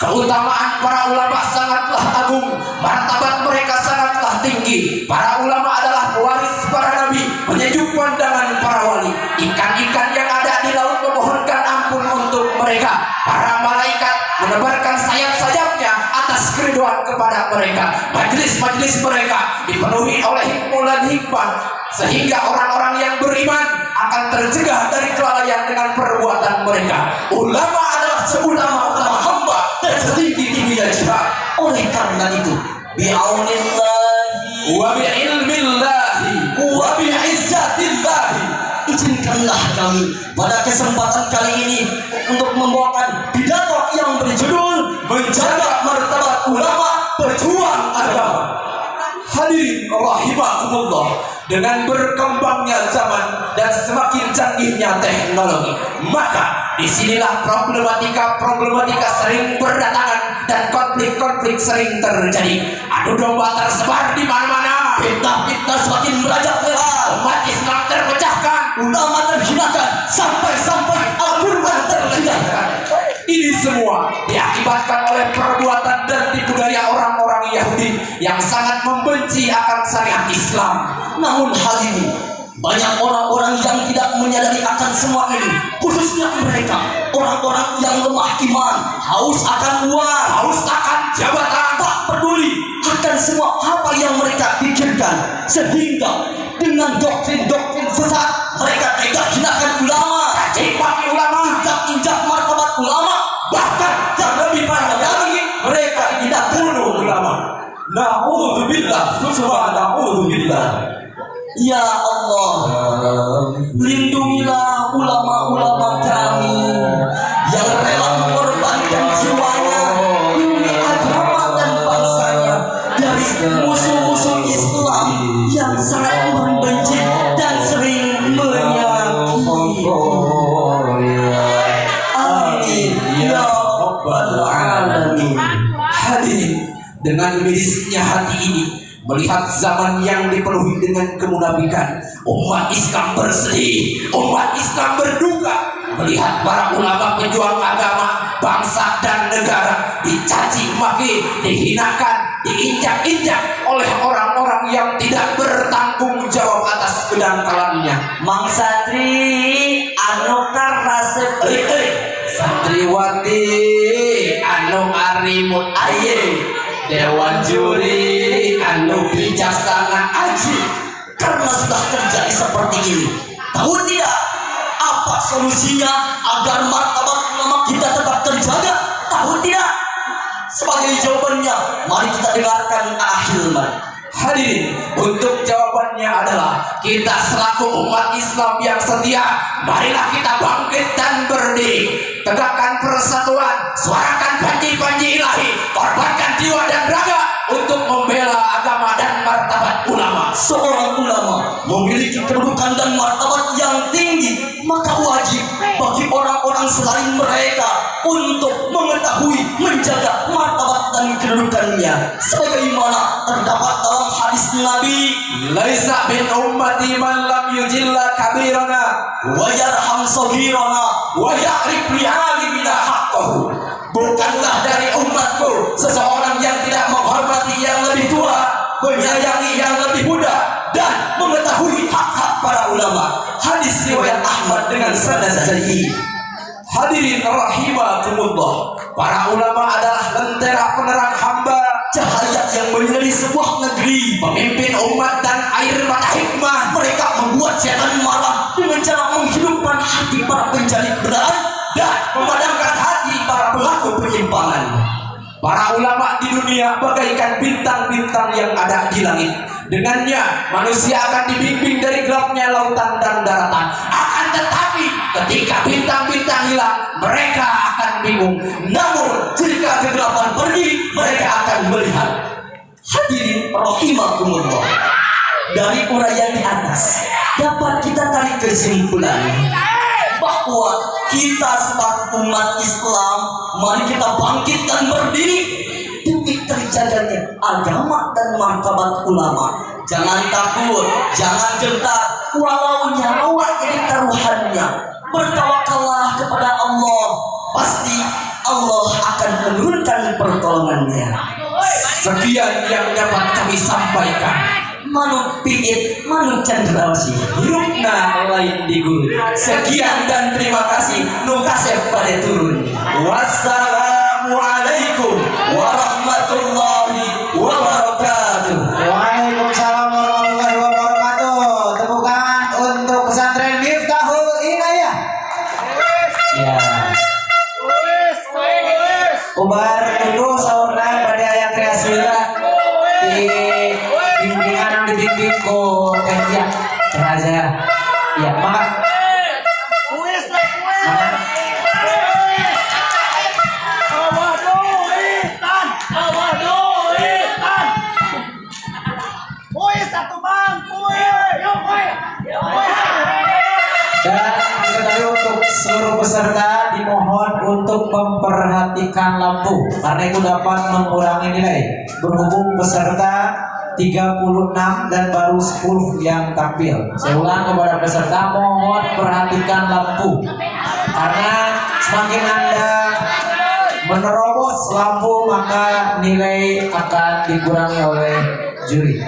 Keutamaan para ulama sangatlah agung, martabat mereka sangatlah tinggi. Para ulama adalah pewaris para nabi, penyejuk pandangan para wali. Ikan-ikan yang ada di laut memohonkan ampun untuk mereka. Para malaikat menebarkan sayap-sayapnya atas keriduan kepada mereka. Majelis-majelis mereka dipenuhi oleh hikmah dan hikmah, sehingga orang-orang yang beriman akan tercegah dari kelalaian dengan perbuatan mereka. Ulama adalah seulama-ulama hamba dan setinggi-tingginya jihad. Oleh karena itu, bi'aunillahi wa bi'ilmillahi wa bi'izzatillahi, izinkanlah kami pada kesempatan kali ini untuk membawakan pidato yang berjudul Menjaga Martabat Ulama Berjuang Agama. Hadirin rahimakumullah, dengan berkembangnya zaman dan semakin canggihnya teknologi, maka disinilah problematika sering berdatangan dan konflik-konflik sering terjadi. Adu domba tersebar di mana-mana, fitnah-fitnah semakin merajalela, umat Islam terpecahkan, ulama terhinakan, sampai-sampai Al-Quran terhinakan. Ini semua diakibatkan oleh perbuatan dan tipu daya orang-orang Yahudi yang sangat membenci akan syariat Islam. Namun hal ini, banyak orang-orang yang tidak menyadari akan semua ini, khususnya mereka, orang-orang yang lemah iman, haus akan uang, haus akan jabatan, tak peduli akan semua apa yang mereka pikirkan, sehingga dengan doktrin-doktrin sesat mereka tega hinakan ulama, cacipan ulama, injak-injak martabat ulama, bahkan yang lebih parah lagi, mereka tidak bunuh ulama. Na'udzubillah, na'udzubillah. Ya Allah, lindungilah ulama-ulama kami yang rela mengorbankan jiwanya demi agama dan bangsanya dari musuh-musuh Islam yang sangat membenci dan sering menyakiti. Amin ya Rabbal Alamin. Hadirin, dengan mirisnya hati ini, melihat zaman yang dipenuhi dengan kemunafikan, umat Islam bersedih, umat Islam berduka melihat para ulama pejuang agama, bangsa dan negara dicaci maki, dihinakan, diinjak-injak oleh orang-orang yang tidak bertanggung jawab atas kedangkalannya. Mang Santri anu karasep, santriwati anu harimut aye dewan juri anu bijaksana aji. Karena sudah terjadi seperti ini, tahu tidak apa solusinya agar martabat ulama kita tetap terjaga? Tahu tidak? Sebagai jawabannya, mari kita dengarkan akhirnya. Hadirin, untuk jawabannya adalah kita selaku umat Islam yang setia, marilah kita bangkit dan berdiri, tegakkan persatuan, suarakan janji-janji ilahi, korbankan jiwa dan raga untuk membela agama dan martabat ulama. Seorang ulama memiliki kedudukan dan martabat yang tinggi, maka wajib bagi orang-orang selain mereka untuk mengetahui, menjaga martabat dan kedudukannya, sebagaimana terdapat dalam hadis Nabi, laisa bin ummati man lam yujilla kabirana wa yarham saghirana wa ya'rif li 'alimina haqqahu. Bukanlah dari umatku seseorang yang tidak menghormati yang lebih tua, menyayangi yang lebih muda, dan mengetahui hak-hak para ulama. Hadis riwayat Ahmad dengan sanad sahih. Hadirin rahimakumullah, para ulama adalah lentera penerang hamba, cahaya yang menyinari sebuah negeri, pemimpin umat dan air mata hikmah. Mereka membuat setan marah dengan cara menghidupkan hati para pencari kebenaran dan memadamkan hati para pelaku penyimpangan. Para ulama di dunia bagaikan bintang-bintang yang ada di langit. Dengannya manusia akan dibimbing dari gelapnya lautan dan daratan. Akan tetapi ketika bintang-bintang hilang, mereka akan bingung. Namun jika kegelapan pergi, mereka akan melihat. Hadirin rahimakumullah, dari uraian di atas dapat kita tarik kesimpulan bahwa kita sebagai umat Islam, mari kita bangkit dan berdiri demi terjaganya agama dan martabat ulama. Jangan takut, jangan gentar, walau nyawa jadi taruhannya. Bertawakallah kepada Allah, pasti Allah akan menurunkan pertolongannya. Sekian yang dapat kami sampaikan. Manuk piit, manuk cendrawasih, hirupna lain digul. Sekian dan terima kasih. Nu kasep pada turun. Wassalamualaikum warahmatullahi wabarakatuh. Waalaikumsalam warahmatullahi wabarakatuh. Tepukan untuk pesantren Miftahul Inayah. Ya. Ubar dulu saurna pada ayat kreasila di bimbingan dibimbing ko ya raja. Ya, maka dan diketahui untuk seluruh peserta dimohon untuk memperhatikan lampu karena itu dapat mengurangi nilai. Berhubung peserta 36 dan baru 10 yang tampil. Saya ulang kepada peserta, mohon perhatikan lampu karena semakin Anda menerobos lampu maka nilai akan dikurangi oleh juri.